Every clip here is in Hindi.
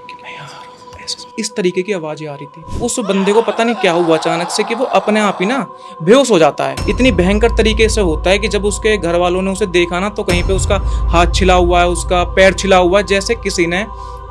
कि मैं यहाँ आ रहा हूँ, इस तरीके की आवाज़ें आ रही थी। उस बंदे को पता नहीं क्या हुआ अचानक से कि वो अपने आप ही ना बेहोश हो जाता है। इतनी भयंकर तरीके से होता है कि जब उसके घर वालों ने उसे देखा ना, तो कहीं पे उसका हाथ छिला हुआ है, उसका पैर छिला हुआ है, जैसे किसी ने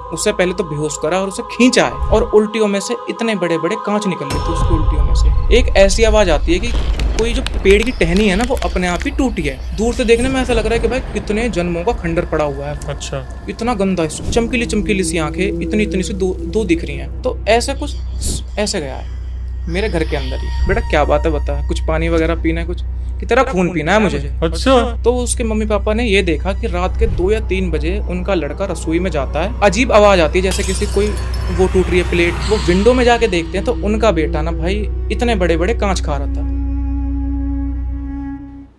उससे पहले तो बेहोश करा और उसे खींचा है। और उल्टियों में से इतने बड़े बड़े कांच निकल रहे थे उसकी उल्टियों में से। एक ऐसी आवाज़ आती है कि कोई जो पेड़ की टहनी है ना, वो अपने आप ही टूटी है। दूर से देखने में ऐसा लग रहा है कि भाई कितने जन्मों का खंडर पड़ा हुआ है। अच्छा। इतना गंदा है, चमकीली चमकीली सी आंखें, इतनी इतनी सी दो दिख रही हैं। तो ऐसा कुछ ऐसे गया है मेरे घर के अंदर ही। बेटा क्या बात है बता, कुछ पानी वगैरह पीना है, कुछ कि तेरा खून पीना है मुझे। अच्छा। तो उसके मम्मी पापा ने ये देखा कि रात के 2 या 3 बजे उनका लड़का रसोई में जाता है। अजीब आवाज आती है जैसे किसी कोई वो टूट रही है प्लेट। वो विंडो में जाके देखते हैं तो उनका बेटा ना भाई इतने बड़े बड़े कांच खा रहा था।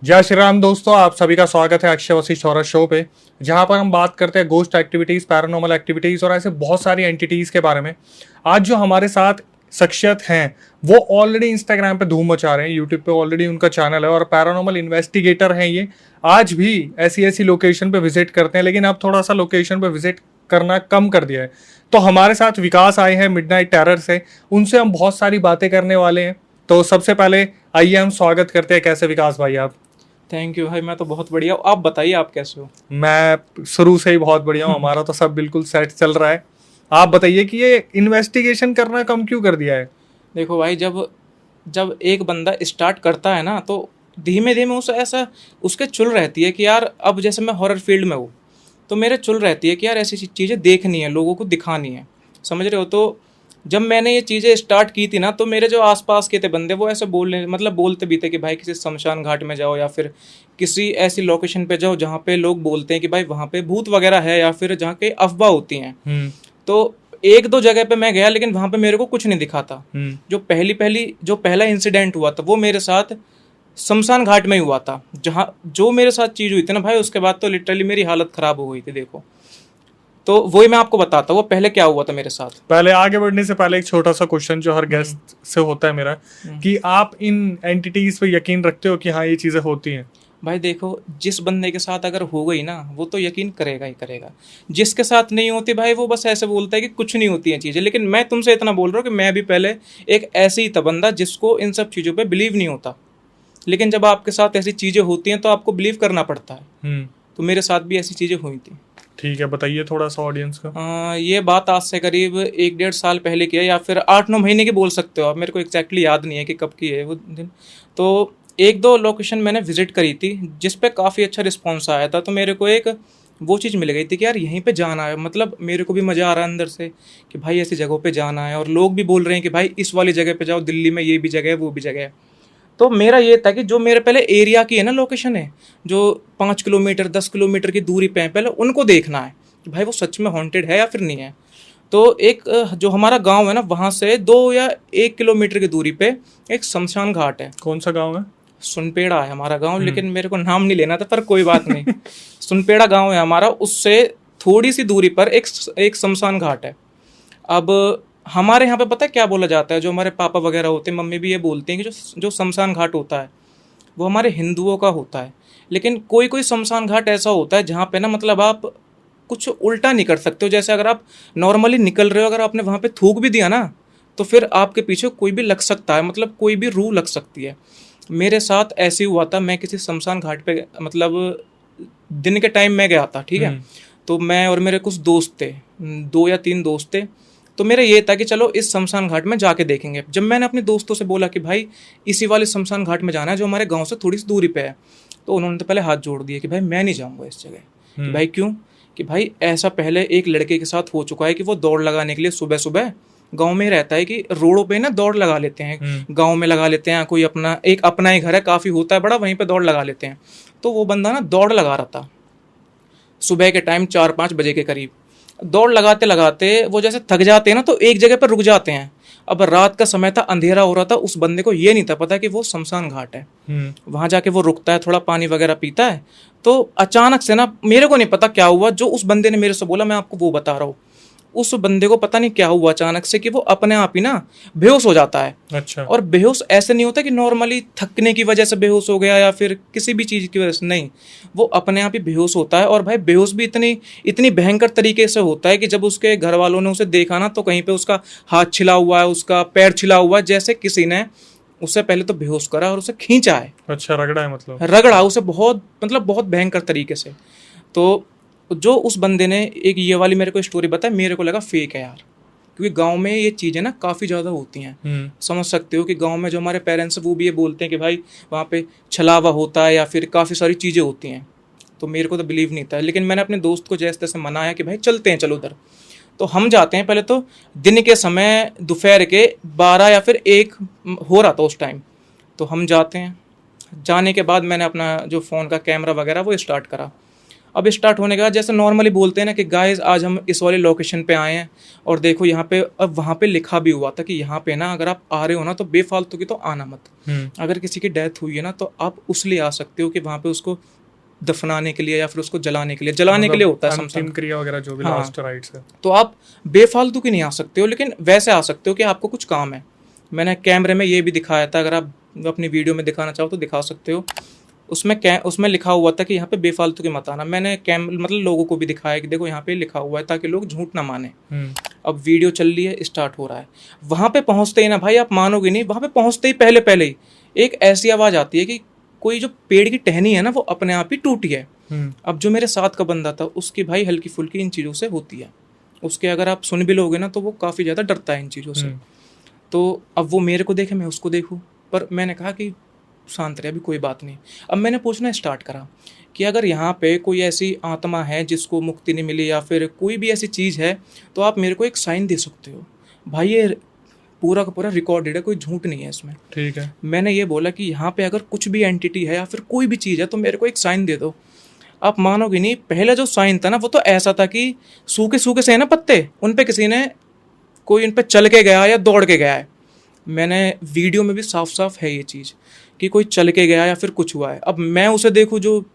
जय श्री राम दोस्तों, आप सभी का स्वागत है अक्षय वशिष्ठ हॉरर शो पे, जहां पर हम बात करते हैं गोस्ट एक्टिविटीज, पैरानॉर्मल एक्टिविटीज और ऐसे बहुत सारी एंटिटीज के बारे में। आज जो हमारे साथ शख्सियत हैं वो ऑलरेडी इंस्टाग्राम पे धूम मचा रहे हैं, यूट्यूब पे ऑलरेडी उनका चैनल है और पैरानॉर्मल इन्वेस्टिगेटर हैं ये। आज भी ऐसी ऐसी लोकेशन पे विजिट करते हैं, लेकिन अब थोड़ा सा लोकेशन पे विजिट करना कम कर दिया है। तो हमारे साथ विकास आए हैं मिडनाइट टेरर से, उनसे हम बहुत सारी बातें करने वाले हैं। तो सबसे पहले आइए हम स्वागत करते हैं। कैसे विकास भाई आप? थैंक यू भाई, मैं तो बहुत बढ़िया हूँ। आप बताइए आप कैसे हो? मैं शुरू से ही बहुत बढ़िया हूँ, हमारा तो सब बिल्कुल सेट चल रहा है। आप बताइए कि ये इन्वेस्टिगेशन करना कम क्यों कर दिया है? देखो भाई, जब जब एक बंदा स्टार्ट करता है ना, तो धीमे धीमे उसे ऐसा उसके चुल रहती है कि यार, अब जैसे मैं हॉरर फील्ड में हूँ तो मेरे चुल रहती है कि यार ऐसी चीज़ें देखनी है, लोगों को दिखानी है। समझ रहे हो? तो जब मैंने ये चीज़ें स्टार्ट की थी ना, तो मेरे जो आसपास के थे बंदे वो ऐसे बोलते भी थे कि भाई किसी शमशान घाट में जाओ या फिर किसी ऐसी लोकेशन पे जाओ जहाँ पे लोग बोलते हैं कि भाई वहाँ पे भूत वगैरह है, या फिर जहाँ के अफवाह होती हैं। तो 1-2 जगह पे मैं गया, लेकिन वहाँ पे मेरे को कुछ नहीं दिखा था। जो पहला इंसिडेंट हुआ था वो मेरे साथ शमशान घाट में ही हुआ था। जहाँ जो मेरे साथ चीज़ हुई थी ना भाई, उसके बाद तो लिटरली मेरी हालत ख़राब हो गई थी। देखो, तो वही मैं आपको बताता हूँ वो पहले क्या हुआ था मेरे साथ। पहले आगे बढ़ने से पहले एक छोटा सा क्वेश्चन जो हर गेस्ट से होता है मेरा, कि आप इन एंटिटीज पे यकीन रखते हो कि हाँ ये चीजें होती हैं? भाई देखो, जिस बंदे के साथ अगर हो गई ना, वो तो यकीन करेगा ही करेगा। जिसके साथ नहीं होती भाई, वो बस ऐसे बोलता है कि कुछ नहीं होती हैं चीज़ें। लेकिन मैं तुमसे इतना बोल रहा हूँ कि मैं भी पहले एक ऐसे ही था बंदा जिसको इन सब चीज़ों पे बिलीव नहीं होता। लेकिन जब आपके साथ ऐसी चीज़ें होती हैं तो आपको बिलीव करना पड़ता है। तो मेरे साथ भी ऐसी चीज़ें हुई थी। ठीक है, बताइए थोड़ा सा ऑडियंस का। ये बात आज से करीब 1-1.5 साल पहले की है, या फिर 8-9 महीने की बोल सकते हो आप। मेरे को एग्जैक्टली याद नहीं है कि कब की है वो दिन। तो 1-2 लोकेशन मैंने विजिट करी थी जिस पे काफ़ी अच्छा रिस्पॉन्स आया था। तो मेरे को एक वो चीज़ मिल गई थी कि यार यहीं पे जाना है। मतलब मेरे को भी मज़ा आ रहा है अंदर से कि भाई ऐसी जगहों पे जाना है, और लोग भी बोल रहे हैं कि भाई इस वाली जगह पे जाओ, दिल्ली में ये भी जगह है वो भी जगह है। तो मेरा ये था कि जो मेरे पहले एरिया की है ना लोकेशन है, जो 5 किलोमीटर 10 किलोमीटर की दूरी पे है, पहले उनको देखना है कि भाई वो सच में हॉन्टेड है या फिर नहीं है। तो एक जो हमारा गांव है ना, वहाँ से 2 या 1 किलोमीटर की दूरी पे एक शमशान घाट है। कौन सा गांव है? सुनपेड़ा है हमारा गांव, लेकिन मेरे को नाम नहीं लेना था, पर कोई बात नहीं। सुनपेड़ा गांव है हमारा। उससे थोड़ी सी दूरी पर एक शमशान घाट है। अब हमारे यहाँ पे पता है क्या बोला जाता है, जो हमारे पापा वगैरह होते हैं, मम्मी भी ये बोलती हैं कि जो शमशान घाट होता है वो हमारे हिंदुओं का होता है। लेकिन कोई कोई शमशान घाट ऐसा होता है जहाँ पे ना, मतलब आप कुछ उल्टा नहीं कर सकते हो। जैसे अगर आप नॉर्मली निकल रहे हो, अगर आपने वहाँ पे थूक भी दिया ना, तो फिर आपके पीछे कोई भी लग सकता है, मतलब कोई भी रूह लग सकती है। मेरे साथ ऐसे हुआ था। मैं किसी शमशान घाट पे, मतलब दिन के टाइम में गया था, ठीक है। तो मैं और मेरे कुछ दोस्त थे, 2 या 3 दोस्त थे। तो मेरा ये था कि चलो इस शमशान घाट में जाके देखेंगे। जब मैंने अपने दोस्तों से बोला कि भाई इसी वाले शमशान घाट में जाना है जो हमारे गांव से थोड़ी सी दूरी पे है, तो उन्होंने तो पहले हाथ जोड़ दिए कि भाई मैं नहीं जाऊँगा इस जगह। कि भाई क्यों? कि भाई ऐसा पहले एक लड़के के साथ हो चुका है कि वो दौड़ लगाने के लिए सुबह सुबह गांव में रहता है कि रोडों पे ना दौड़ लगा लेते हैं, गांव में लगा लेते हैं, कोई अपना ही घर है, काफ़ी होता है बड़ा, वहीं पे दौड़ लगा लेते हैं। तो वो बंदा ना दौड़ लगा रहा था सुबह के टाइम 4-5 बजे के करीब। दौड़ लगाते लगाते वो जैसे थक जाते हैं ना, तो एक जगह पर रुक जाते हैं। अब रात का समय था, अंधेरा हो रहा था। उस बंदे को ये नहीं था पता कि वो शमशान घाट है। वहाँ जाके वो रुकता है, थोड़ा पानी वगैरह पीता है। तो अचानक से ना, मेरे को नहीं पता क्या हुआ, जो उस बंदे ने मेरे से बोला मैं आपको वो बता रहा हूँ। उस बंदे को पता नहीं क्या हुआ अचानक से कि वो अपने आप ही ना बेहोश हो जाता है। अच्छा। और बेहोश ऐसे नहीं होता कि नॉर्मली थकने की वजह से बेहोश हो गया या फिर किसी भी चीज़ की वजह से, नहीं, वो अपने आप ही बेहोश होता है। और भाई बेहोश भी इतनी इतनी भयंकर तरीके से होता है कि जब उसके घर वालों ने उसे देखा ना, तो कहीं पे उसका हाथ छिला हुआ है, उसका पैर छिला हुआ है, जैसे किसी ने उससे पहले तो बेहोश करा और उसे खींचा है। अच्छा, रगड़ा है मतलब? रगड़ा उसे बहुत, मतलब बहुत भयंकर तरीके से। तो जो उस बंदे ने एक ये वाली मेरे को स्टोरी बताई, मेरे को लगा फेक है यार, क्योंकि गांव में ये चीज़ें ना काफ़ी ज़्यादा होती हैं। समझ सकते हो कि गांव में जो हमारे पेरेंट्स हैं वो भी ये बोलते हैं कि भाई वहाँ पे छलावा होता है या फिर काफ़ी सारी चीज़ें होती हैं। तो मेरे को तो बिलीव नहीं था, लेकिन मैंने अपने दोस्त को जैसे तैसे मनाया कि भाई चलते हैं, चलो उधर। तो हम जाते हैं। पहले तो दिन के समय, दोपहर के 12 या फिर 1 हो रहा था उस टाइम। तो हम जाते हैं। जाने के बाद मैंने अपना जो फ़ोन का कैमरा वगैरह वो स्टार्ट करा। अब स्टार्ट होने के बाद जैसे नॉर्मली बोलते हैं ना कि गाइस आज हम इस वाली लोकेशन पे आए हैं और देखो यहाँ पे, अब वहाँ पे लिखा भी हुआ था कि यहाँ पे ना अगर आप आ रहे हो ना तो बेफालतू की तो आना मत। अगर किसी की डेथ हुई है ना तो आप उसलिए आ सकते हो कि वहाँ पे उसको दफनाने के लिए या फिर उसको जलाने के लिए, जलाने के लिए होता है अंतिम क्रिया वगैरह जो भी लास्ट राइट्स है। तो आप बेफालतू की नहीं आ सकते हो, लेकिन वैसे आ सकते हो कि आपको कुछ काम है। मैंने कैमरे में ये भी दिखाया था, अगर आप अपनी वीडियो में दिखाना चाहो तो दिखा सकते हो। उसमें लिखा हुआ था कि यहाँ पे बेफालतू की मत आना। मैंने मतलब लोगों को भी दिखाया कि देखो यहाँ पे लिखा हुआ है, ताकि लोग झूठ ना माने। अब वीडियो चल रही है, स्टार्ट हो रहा है। वहाँ पे पहुँचते ही ना भाई, आप मानोगे नहीं, वहाँ पे पहुँचते ही पहले ही एक ऐसी आवाज़ आती है कि कोई जो पेड़ की टहनी है ना वो अपने आप ही टूटी है। अब जो मेरे साथ का बंदा था उसकी भाई हल्की फुल्की इन चीज़ों से होती है, उसके अगर आप सुन भी लोगे ना तो वो काफ़ी ज़्यादा डरता है इन चीज़ों से। तो अब वो मेरे को देखे, मैं उसको देखूँ, पर मैंने कहा कि शांत रहे, अभी कोई बात नहीं। अब मैंने पूछना स्टार्ट करा कि अगर यहाँ पे कोई ऐसी आत्मा है जिसको मुक्ति नहीं मिली या फिर कोई भी ऐसी चीज़ है तो आप मेरे को एक साइन दे सकते हो। भाई ये पूरा का पूरा रिकॉर्डेड है, कोई झूठ नहीं है इसमें। ठीक है। मैंने ये बोला कि यहाँ पे अगर कुछ भी एंटिटी है या फिर कोई भी चीज़ है तो मेरे को एक साइन दे दो। आप मानोगे नहीं, पहला जो साइन था ना वो तो ऐसा था कि सूखे सूखे से है ना पत्ते, उन पे किसी ने कोई उन पे चल के गया या दौड़ के गया है। मैंने वीडियो में भी साफ साफ है ये चीज़ कि कोई चल के गया या फिर कुछ हुआ है। अब मैं उसे देखूँ, जो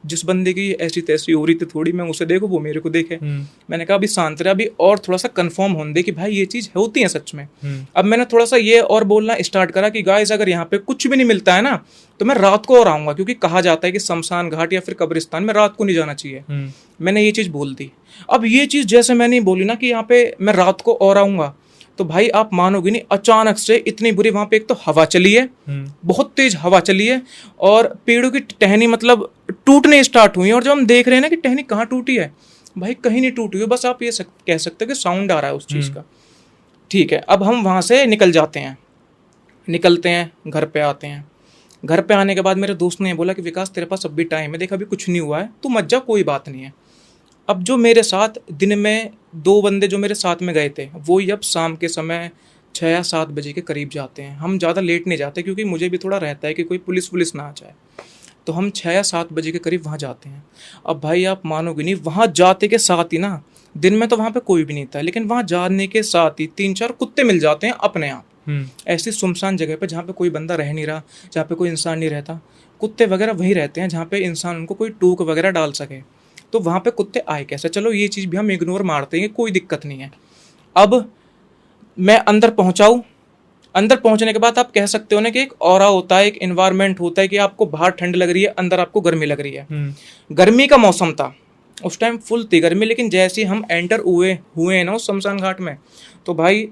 जिस बंदे की ऐसी तैसी हो रही थी थोड़ी, मैं उसे देखूँ, वो मेरे को देखे। मैंने कहा अभी शांत रहे, अभी और थोड़ा सा कंफर्म होने दे कि भाई ये चीज़ होती है सच में। अब मैंने थोड़ा सा ये और बोलना स्टार्ट करा कि गाइस अगर यहाँ पे कुछ भी नहीं मिलता है ना तो मैं रात को और आऊँगा, क्योंकि कहा जाता है कि शमशान घाट या फिर कब्रिस्तान में रात को नहीं जाना चाहिए। मैंने ये चीज़ बोल दी। अब ये चीज़ जैसे मैंने बोली ना कि यहाँ पे मैं रात को और आऊँगा, तो भाई आप मानोगे नहीं, अचानक से इतनी बुरी वहाँ पे एक तो हवा चली है, बहुत तेज हवा चली है, और पेड़ों की टहनी मतलब टूटने स्टार्ट हुई है। और जब हम देख रहे हैं ना कि टहनी कहाँ टूटी है, भाई कहीं नहीं टूटी हुई, बस आप ये कह सकते हो कि साउंड आ रहा है उस चीज़ का। ठीक है, अब हम वहाँ से निकल जाते हैं, निकलते हैं, घर पे आते हैं। घर पे आने के बाद मेरे दोस्त ने बोला कि विकास तेरे पास अब भी टाइम है, देख अभी कुछ नहीं हुआ है, तू मत जा, कोई बात नहीं है। अब जो मेरे साथ दिन में 2 बंदे जो मेरे साथ में गए थे, वो अब शाम के समय 6 या 7 बजे के करीब जाते हैं। हम ज़्यादा लेट नहीं जाते, क्योंकि मुझे भी थोड़ा रहता है कि कोई पुलिस ना आ जाए। तो हम 6 या 7 बजे के करीब वहाँ जाते हैं। अब भाई आप मानोगे नहीं, वहाँ जाते के साथ ही ना, दिन में तो वहाँ पे कोई भी नहीं था, लेकिन वहाँ जाने के साथ ही 3-4 कुत्ते मिल जाते हैं अपने आप। ऐसी सुनसान जगह पे जहाँ पे कोई बंदा रह नहीं रहा, जहाँ पे कोई इंसान नहीं रहता, कुत्ते वगैरह वहीं रहते हैं जहाँ पे इंसान उनको कोई टूक वगैरह डाल सके। तो वहाँ पे कुत्ते आए कैसे, चलो ये चीज़ भी हम इग्नोर मारते हैं, कोई दिक्कत नहीं है। अब मैं अंदर पहुँचाऊँ, अंदर पहुँचने के बाद आप कह सकते हो ना कि एक ऑरा होता है, एक एनवायरनमेंट होता है कि आपको बाहर ठंड लग रही है, अंदर आपको गर्मी लग रही है। गर्मी का मौसम था उस टाइम, फुल थी गर्मी, लेकिन जैसे ही हम एंटर हुए ना उस शमशान घाट में, तो भाई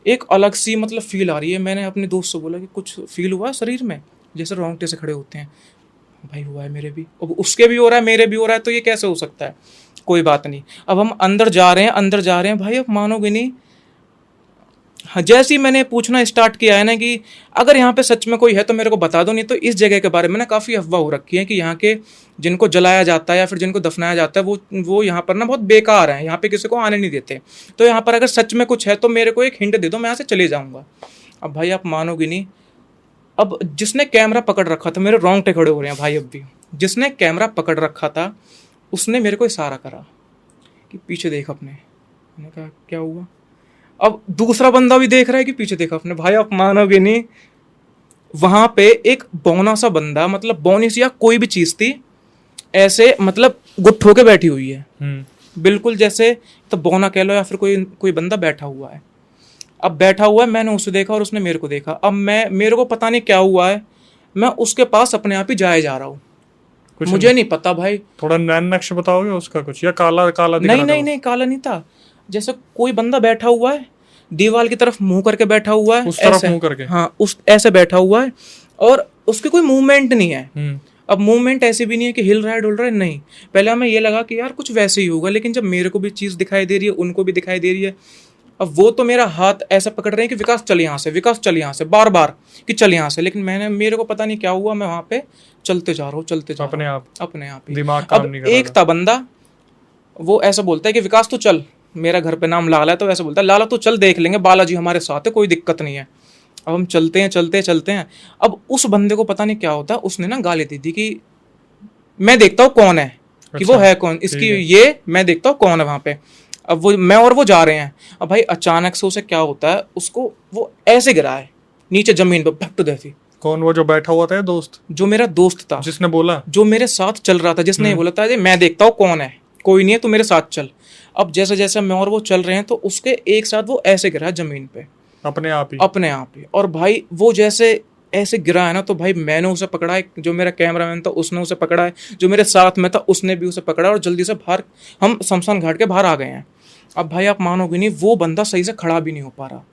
एक अलग सी मतलब फील आ रही है। मैंने अपने दोस्त से बोला कि कुछ फील हुआ शरीर में, जैसे रोंगटे से खड़े होते हैं। भाई हुआ है मेरे भी, अब उसके भी हो रहा है, मेरे भी हो रहा है, तो ये कैसे हो सकता है, कोई बात नहीं। अब हम अंदर जा रहे हैं भाई, अब मानोगे नहीं, हाँ, जैसे ही मैंने पूछना स्टार्ट किया है ना कि अगर यहाँ पे सच में कोई है तो मेरे को बता दो, नहीं तो इस जगह के बारे में ना काफ़ी अफवाह हो रखी है कि यहाँ के जिनको जलाया जाता है या फिर जिनको दफनाया जाता है वो यहाँ पर ना बहुत बेकार है, यहाँ पे किसी को आने नहीं देते। तो यहाँ पर अगर सच में कुछ है तो मेरे को एक हिंट दे दो, मैं यहाँ से चले जाऊँगा। अब भाई आप मानोगे नहीं, अब जिसने कैमरा पकड़ रखा था, मेरे रोंगटे खड़े हो रहे हैं भाई अब भी, जिसने कैमरा पकड़ रखा था उसने मेरे को इशारा करा कि पीछे देख अपने। मैंने कहा क्या हुआ? अब दूसरा बंदा भी देख रहा है कि पीछे देखा अपने। भाई आप मानोगे नहीं, वहां पे एक बौना सा बंदा, मतलब बौनी सी या कोई भी चीज थी, ऐसे मतलब गुट्ठ होके बैठी हुई है। बिल्कुल जैसे तो बौना कह लो या फिर कोई कोई बंदा बैठा हुआ है। अब बैठा हुआ है, मैंने उसे देखा और उसने मेरे को देखा। अब मेरे को पता नहीं क्या हुआ है, मैं उसके पास अपने आप ही जाए जा रहा हूँ। कुछ मुझे नहीं पता भाई। थोड़ा नैन नक्श बताओगे उसका कुछ, या काला काला दिख नहीं रहा था नहीं नहीं, काला नहीं था। जैसे कोई बंदा बैठा हुआ है, दीवार की तरफ मुंह करके बैठा हुआ है, उस तरफ ऐसे मुंह करके? हाँ, उस ऐसे बैठा हुआ है और उसकी कोई मूवमेंट नहीं है। हम्म। अब मूवमेंट ऐसी भी नहीं है कि हिल रहा है डुल रहा है, नहीं। पहले हमें ये लगा कि यार कुछ वैसे ही होगा, लेकिन जब मेरे को भी चीज़ दिखाई दे रही है, उनको भी दिखाई दे रही है। अब वो तो मेरा हाथ ऐसा पकड़ रहे हैं कि विकास चल यहाँ से, विकास चल यहाँ से, बार बार कि चल यहाँ से। लेकिन मेरे को पता नहीं क्या हुआ, मैं वहाँ पे चलते जा रहा हूँ, चलते जा अपने रहा आप हूँ, अपने आप ही। दिमाग काम अब नहीं कर रहा एक था बंदा, वो ऐसा बोलता है कि विकास तू चल, मेरा घर पे नाम लाला है, तो ऐसा बोलता है लाला तू चल, देख लेंगे, बालाजी हमारे साथ है, कोई दिक्कत नहीं है। अब हम चलते हैं चलते हैं चलते हैं। अब उस बंदे को पता नहीं क्या होता है, उसने ना गाली दी थी कि मैं देखता हूँ कौन है, कि वो अच्छा, है कौन, इसकी ठीक है। ये मैं देखता हूँ कौन है वहां पे। अब वो जा रहे हैं। अब भाई अचानक से उसे क्या होता है, उसको वो ऐसे गिरा है नीचे जमीन पे, भट्ट देती। कौन, वो जो बैठा हुआ था या दोस्त जो मेरा दोस्त था, जिसने बोला? जो मेरे साथ चल रहा था, जिसने ये बोला था कि मैं देखता हूँ कौन है, कोई नहीं है, तू मेरे साथ चल। अब जैसे जैसे मैं और वो चल रहे हैं, तो उसके एक साथ वो ऐसे गिरा जमीन पे, अपने आप ही? अपने आप ही। और भाई वो जैसे ऐसे गिरा है ना, तो भाई मैंने उसे पकड़ा है, जो मेरा कैमरामैन था उसने उसे पकड़ा है, जो मेरे साथ में था उसने भी उसे पकड़ा, और जल्दी से बाहर हम शमशान घाट के बाहर आ गए हैं। अब भाई आप मानोगे नहीं, वो बंदा सही से खड़ा भी नहीं हो पा रहा।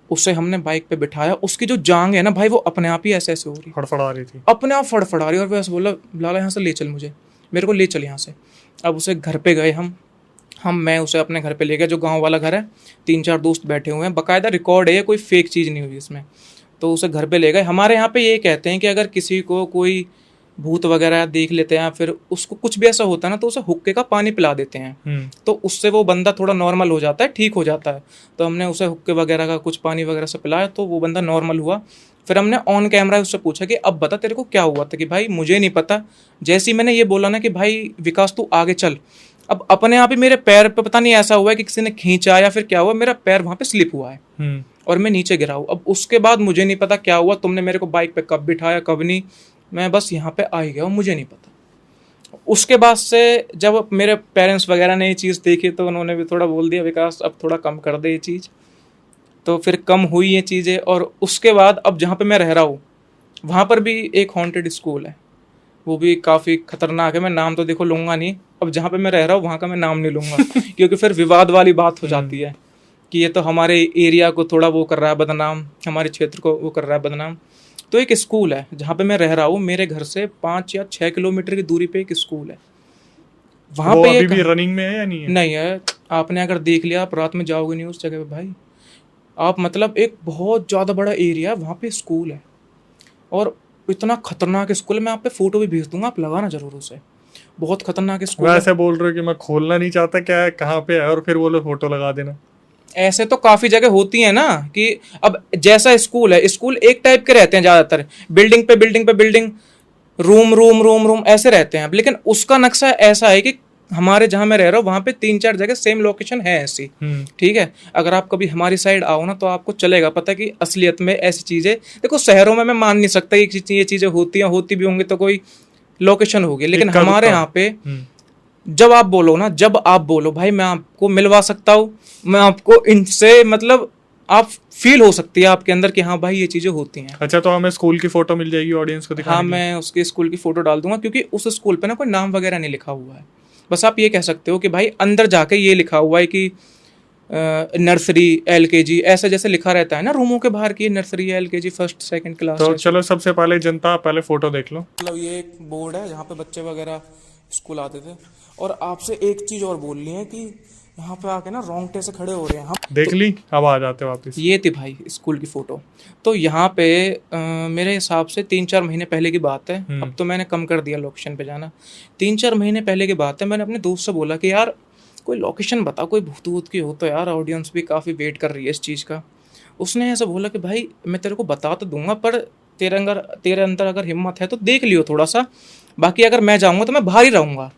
उसे हमने बाइक पे बिठाया, उसकी जो जांग है ना भाई, वो अपने आप ही ऐसे ऐसे हो रही, फड़फड़ा रही थी, अपने आप फड़फड़ा रही। और वो ऐसे बोला लाला यहाँ से ले चल मुझे, मेरे को ले चल यहाँ से। अब उसे घर पे गए मैं उसे अपने घर पे ले गया, जो गांव वाला घर है, 3-4 दोस्त बैठे हुए हैं, बकायदा रिकॉर्ड है, कोई फेक चीज़ नहीं हुई इसमें। तो उसे घर पे ले गए। हमारे यहाँ पे ये कहते हैं कि अगर किसी को कोई भूत वगैरह देख लेते हैं, फिर उसको कुछ भी ऐसा होता है ना, तो उसे हुक्के का पानी पिला देते हैं, तो उससे वो बंदा थोड़ा नॉर्मल हो जाता है, ठीक हो जाता है। तो हमने उसे हुक्के वगैरह का कुछ पानी वगैरह से पिलाया, तो वो बंदा नॉर्मल हुआ। फिर हमने ऑन कैमरा उससे पूछा कि अब बता तेरे को क्या हुआ था, कि भाई मुझे नहीं पता। जैसे ही मैंने ये बोला ना कि भाई विकास तू आगे चल, अब अपने आप ही मेरे पैर पे पता नहीं ऐसा हुआ है कि किसी ने खींचा या फिर क्या हुआ, मेरा पैर वहां पे स्लिप हुआ है और मैं नीचे गिरा हूँ। अब उसके बाद मुझे नहीं पता क्या हुआ, तुमने मेरे को बाइक पे कब बिठाया कब नहीं, मैं बस यहाँ पे आ ही गया हूँ, मुझे नहीं पता। उसके बाद से जब मेरे पेरेंट्स वगैरह ने ये चीज़ देखी, तो उन्होंने भी थोड़ा बोल दिया विकास अब थोड़ा कम कर दे ये चीज़। तो फिर कम हुई ये चीज़ें। और उसके बाद अब जहाँ पे मैं रह रहा हूँ, वहाँ पर भी एक हॉन्टेड स्कूल है, वो भी काफ़ी खतरनाक है। मैं नाम तो देखो लूँगा नहीं, अब जहाँ पे मैं रह रहा हूँ वहाँ का मैं नाम नहीं लूँगा क्योंकि फिर विवाद वाली बात हो जाती है कि ये तो हमारे एरिया को थोड़ा वो कर रहा है बदनाम, हमारे क्षेत्र को वो कर रहा है बदनाम। तो एक स्कूल है जहाँ पे मैं रह रहा हूँ, मेरे घर से 5 या 6 किलोमीटर की दूरी पे एक स्कूल है। वहाँ पे अभी भी रनिंग में है या नहीं है? नहीं है। आपने अगर देख लिया, आप रात में जाओगे नहीं उस जगह पे भाई, आप मतलब एक बहुत ज़्यादा बड़ा एरिया है, वहाँ पे स्कूल है और इतना खतरनाक स्कूल है। मैं आप पे फोटो भी भेज दूंगा, आप लगाना जरूर उसे, बहुत खतरनाक स्कूल है। वैसे बोल रहे हो कि मैं खोलना नहीं चाहता, क्या है कहाँ पे है, और फिर बोलो फोटो लगा देना। ऐसे तो काफी जगह होती है ना कि अब जैसा स्कूल है, स्कूल एक टाइप के रहते हैं ज्यादातर, बिल्डिंग पे बिल्डिंग पे building, room room room room ऐसे रहते हैं। लेकिन उसका नक्शा ऐसा है कि हमारे जहां मैं रह रहा हूँ वहां पे 3-4 जगह सेम लोकेशन है ऐसी। ठीक है, अगर आप कभी हमारी साइड आओ ना, तो आपको चलेगा पता कि असलियत में ऐसी चीजें, देखो शहरों में मैं मान नहीं सकता ये चीजें होती भी होंगी तो कोई लोकेशन होगी, लेकिन हमारे यहाँ पे जब आप बोलो भाई मैं आपको मिलवा सकता हूँ, मैं आपको इनसे मतलब आप फील हो सकती है आपके अंदर कि हाँ भाई ये चीजें होती हैं। अच्छा, तो हमें स्कूल की फोटो मिल जाएगी ऑडियंस को दिखाने हाँ, के लिए? मैं उसके स्कूल की फोटो डाल दूंगा, क्योंकि उस स्कूल पे ना कोई नाम वगैरह नहीं लिखा हुआ है। बस आप ये कह सकते हो कि भाई अंदर जाके ये लिखा हुआ है कि नर्सरी LKG ऐसा जैसे लिखा रहता है ना रूमों के बाहर की, nursery LKG first second class. तो चलो सबसे पहले जनता पहले फोटो देख लो। मतलब ये एक बोर्ड है जहाँ पे बच्चे वगैरह स्कूल आते थे। और आपसे एक चीज और बोलनी है कि यहाँ पे आके ना रोंगटे से खड़े हो रहे हैं हम। देख ली, अब आ जाते वापस। ये थी भाई स्कूल की फोटो। तो यहाँ पे मेरे हिसाब से 3-4 महीने पहले की बात है, अब तो मैंने कम कर दिया लोकेशन पे जाना। 3-4 महीने पहले की बात है, मैंने अपने दोस्त से बोला कि यार कोई लोकेशन बता, कोई भूत वूत की हो तो यार, ऑडियंस भी काफ़ी वेट कर रही है इस चीज़ का। उसने ऐसा बोला कि भाई मैं तेरे को बता तो दूंगा, पर तेरे अंदर अगर हिम्मत है तो देख लियो थोड़ा सा, बाकी अगर मैं जाऊँगा तो मैं बाहर ही रहूँगा।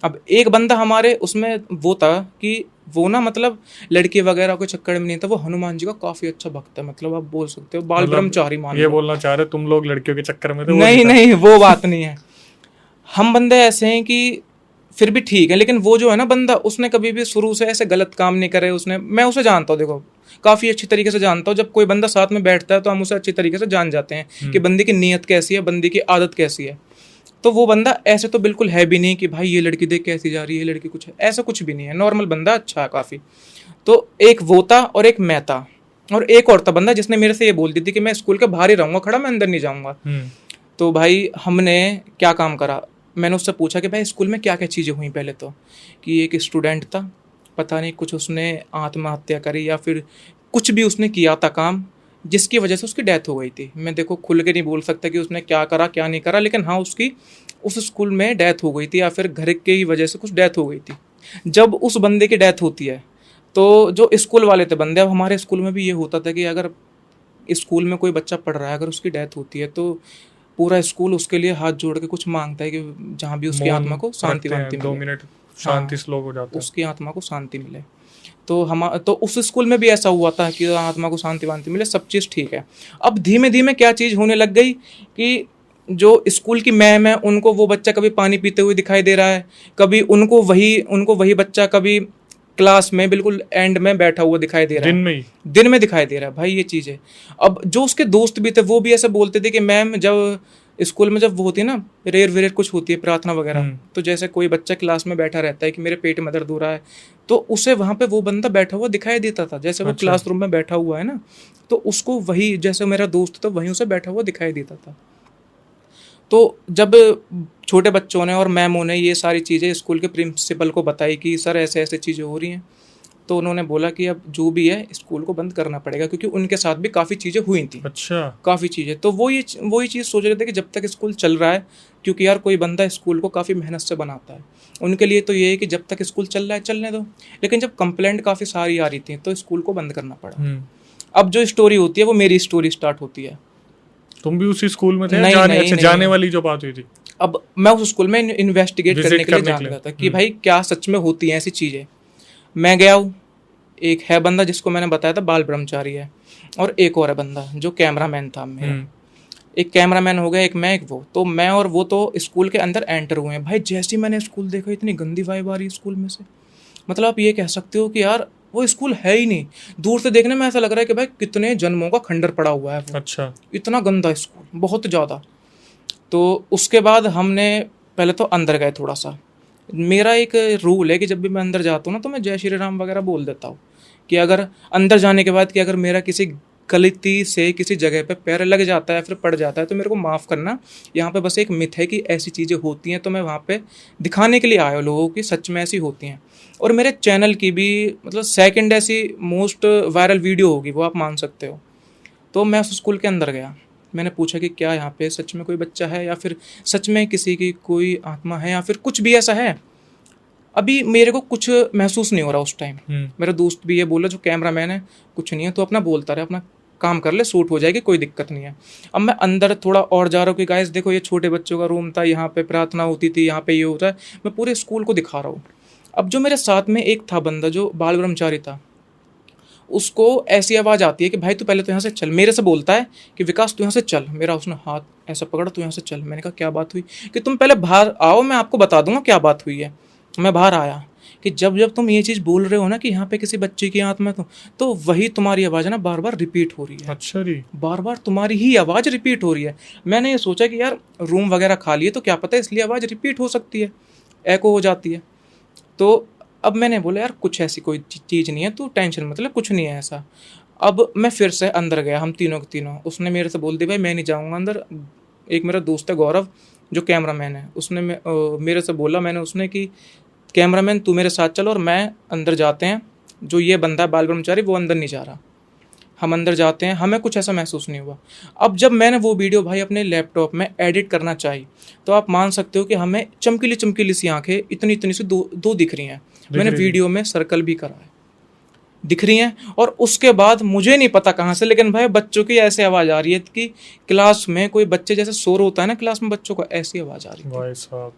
अब एक बंदा हमारे उसमें वो था कि वो ना मतलब लड़की वगैरह के चक्कर में नहीं था, वो हनुमान जी का काफी अच्छा भक्त है, मतलब आप बोल सकते हो बाल ब्रह्मचारी मान लो। ये बोलना चाह रहे तुम लोग लड़कियों के चक्कर में थे? नहीं नहीं, वो बात नहीं है। हम बंदे ऐसे हैं कि फिर भी ठीक है, लेकिन वो जो है ना बंदा, उसने कभी भी शुरू से ऐसे गलत काम नहीं करे उसने। मैं उसे जानता हूँ, देखो काफ़ी अच्छी तरीके से जानता हूँ। जब कोई बंदा साथ में बैठता है तो हम उसे अच्छी तरीके से जान जाते हैं कि बंदे की नीयत कैसी है, बंदे की आदत कैसी है। तो वो बंदा ऐसे तो बिल्कुल है भी नहीं कि भाई ये लड़की देख कैसी जा रही है, ये लड़की कुछ है, ऐसा कुछ भी नहीं है। नॉर्मल बंदा, अच्छा है काफ़ी। तो एक वो था और एक मैं था, और एक और था बंदा जिसने मेरे से ये बोल दी थी कि मैं स्कूल के बाहर ही रहूँगा खड़ा, मैं अंदर नहीं जाऊँगा। तो भाई हमने क्या काम करा, मैंने उससे पूछा कि भाई स्कूल में क्या क्या चीज़ें हुई। पहले तो कि एक स्टूडेंट था, पता नहीं कुछ उसने आत्महत्या करी या फिर कुछ भी उसने किया था काम, जिसकी वजह से उसकी डेथ हो गई थी। मैं देखो खुल के नहीं बोल सकता कि उसने क्या करा क्या नहीं करा, लेकिन हाँ उसकी उस स्कूल में डेथ हो गई थी या फिर घर की वजह से कुछ डेथ हो गई थी। जब उस बंदे की डेथ होती है तो जो स्कूल वाले थे बंदे, अब हमारे स्कूल में भी ये होता था कि अगर स्कूल में कोई बच्चा पढ़ रहा है, अगर उसकी डेथ होती है तो पूरा स्कूल उसके लिए हाथ जोड़ के कुछ मांगता है कि जहाँ भी उसकी आत्मा को शांति वांति मिले। 2 मिनट शांति श्लोक हो जाता है, उसकी आत्मा को शांति मिले। तो उस स्कूल में भी ऐसा हुआ था कि आत्मा को शांति वांति मिले, सब चीज़ ठीक है। अब धीमे धीमे क्या चीज़ होने लग गई कि जो स्कूल की मैम है उनको वो बच्चा कभी पानी पीते हुए दिखाई दे रहा है, कभी उनको वही बच्चा कभी क्लास में बिल्कुल एंड में बैठा हुआ दिखाई दे रहा है, दिन में दिखाई दे रहा है। भाई ये चीज़ है। अब जो उसके दोस्त भी थे वो भी ऐसे बोलते थे कि मैम, जब स्कूल में जब वो होती है ना रेर वेर कुछ होती है प्रार्थना वगैरह, तो जैसे कोई बच्चा क्लास में बैठा रहता है कि मेरे पेट में दर्द हो रहा है, तो उसे वहाँ पे वो बंदा बैठा हुआ दिखाई देता था। जैसे वो क्लासरूम में बैठा हुआ है ना, तो उसको वही, जैसे मेरा दोस्त था वहीं उसे बैठा हुआ दिखाई देता था। तो जब छोटे बच्चों ने और मैमों ने ये सारी चीज़ें स्कूल के प्रिंसिपल को बताई कि सर ऐसे ऐसे चीज़ें हो रही हैं, तो उन्होंने बोला कि अब जो भी है स्कूल को बंद करना पड़ेगा, क्योंकि उनके साथ भी काफ़ी चीज़ें हुई थी। अच्छा, काफ़ी चीज़ें। तो वही चीज़ सोच रहे थे कि जब तक स्कूल चल रहा है, क्योंकि यार कोई बंदा स्कूल को काफ़ी मेहनत से बनाता है, उनके लिए तो ये है कि जब तक स्कूल चल रहा है चलने दो। लेकिन जब कंप्लेंट काफ़ी सारी आ रही थी तो स्कूल को बंद करना पड़ा। अब जो स्टोरी होती है वो मेरी स्टोरी स्टार्ट होती है। तुम भी उसी स्कूल में थे? नहीं, जाने वाली जो बात हुई थी। अब मैं उस स्कूल में इन्वेस्टिगेट करने के लिए जा रहा था कि भाई क्या सच में होती हैं ऐसी चीज़ें। मैं गया हूँ, एक है बंदा जिसको मैंने बताया था बाल ब्रह्मचारी है, और एक और है बंदा जो कैमरामैन था मेरा। एक कैमरामैन हो गया, एक मैं, एक वो। तो मैं और वो तो स्कूल के अंदर एंटर हुए हैं। भाई जैसे ही मैंने स्कूल देखा, इतनी गंदी वाइब आ रही स्कूल में से, मतलब आप ये कह सकते हो कि यार वो स्कूल है ही नहीं। दूर से देखने में ऐसा लग रहा है कि भाई कितने जन्मों का खंडर पड़ा हुआ है वो। अच्छा, इतना गंदा स्कूल, बहुत ज़्यादा। तो उसके बाद हमने पहले तो अंदर गए थोड़ा सा। मेरा एक रूल है कि जब भी मैं अंदर जाता हूँ ना तो मैं जय श्री राम वगैरह बोल देता हूँ, कि अगर अंदर जाने के बाद कि अगर मेरा किसी गलती से किसी जगह पे पैर लग जाता है फिर पड़ जाता है तो मेरे को माफ़ करना। यहाँ पे बस एक मिथ है कि ऐसी चीज़ें होती हैं, तो मैं वहाँ पे दिखाने के लिए आया हूँ लोगों की सच में ऐसी होती हैं। और मेरे चैनल की भी मतलब सेकंड ऐसी मोस्ट वायरल वीडियो होगी, वो आप मान सकते हो। तो मैं उस स्कूल के अंदर गया, मैंने पूछा कि क्या यहाँ पे सच में कोई बच्चा है या फिर सच में किसी की कोई आत्मा है या फिर कुछ भी ऐसा है। अभी मेरे को कुछ महसूस नहीं हो रहा उस टाइम। मेरा दोस्त भी ये बोला जो कैमरामैन है, कुछ नहीं है तो अपना बोलता रहे, अपना काम कर ले, शूट हो जाएगी, कोई दिक्कत नहीं है। अब मैं अंदर थोड़ा और जा रहा हूँ कि गाइस देखो ये छोटे बच्चों का रूम था, यहाँ पे प्रार्थना होती थी, यहाँ पे ये होता है। मैं पूरे स्कूल को दिखा रहा हूँ। अब जो मेरे साथ में एक था बंदा जो बाल ब्रह्मचारी था, उसको ऐसी आवाज़ आती है कि भाई तू पहले तो यहाँ से चल। मेरे से बोलता है कि विकास तू यहाँ से चल। मेरा उसने हाथ ऐसा पकड़ा, तू यहाँ से चल। मैंने कहा क्या बात हुई? कि तुम पहले बाहर आओ, मैं आपको बता दूंगा क्या बात हुई है। मैं बाहर आया कि जब जब तुम ये चीज़ बोल रहे हो ना कि यहाँ पे किसी बच्चे की आत्मा तो वही तुम्हारी आवाज़ है ना बार बार रिपीट हो रही है। अच्छा जी, बार बार तुम्हारी ही आवाज़ रिपीट हो रही है। मैंने ये सोचा कि यार रूम वगैरह खा लिए तो क्या पता इसलिए आवाज़ रिपीट हो सकती है, एको हो जाती है। तो अब मैंने बोला यार कुछ ऐसी कोई चीज़ नहीं है, तू टेंशन मतलब कुछ नहीं है ऐसा। अब मैं फिर से अंदर गया, हम तीनों के तीनों। उसने मेरे से बोल दिया भाई मैं नहीं जाऊँगा अंदर। एक मेरा दोस्त है गौरव जो कैमरामैन है, उसने मेरे से बोला, मैंने उसने कि कैमरामैन तू मेरे साथ चल और मैं अंदर जाते हैं। जो ये बंदा है बाल ब्रह्मचारी वो अंदर नहीं जा रहा, हम अंदर जाते हैं। हमें कुछ ऐसा महसूस नहीं हुआ। अब जब मैंने वो वीडियो भाई अपने लैपटॉप में एडिट करना चाहिए तो आप मान सकते हो कि हमें चमकीली चमकीली सी आंखें इतनी इतनी सी दो दिख रही हैं। मैंने वीडियो में सर्कल भी करा है, दिख रही हैं। और उसके बाद मुझे नहीं पता कहाँ से, लेकिन भाई बच्चों की ऐसे आवाज़ आ रही है कि क्लास में कोई बच्चे जैसे शोर होता है ना क्लास में बच्चों को, ऐसी आवाज़ आ रही है भाई साहब।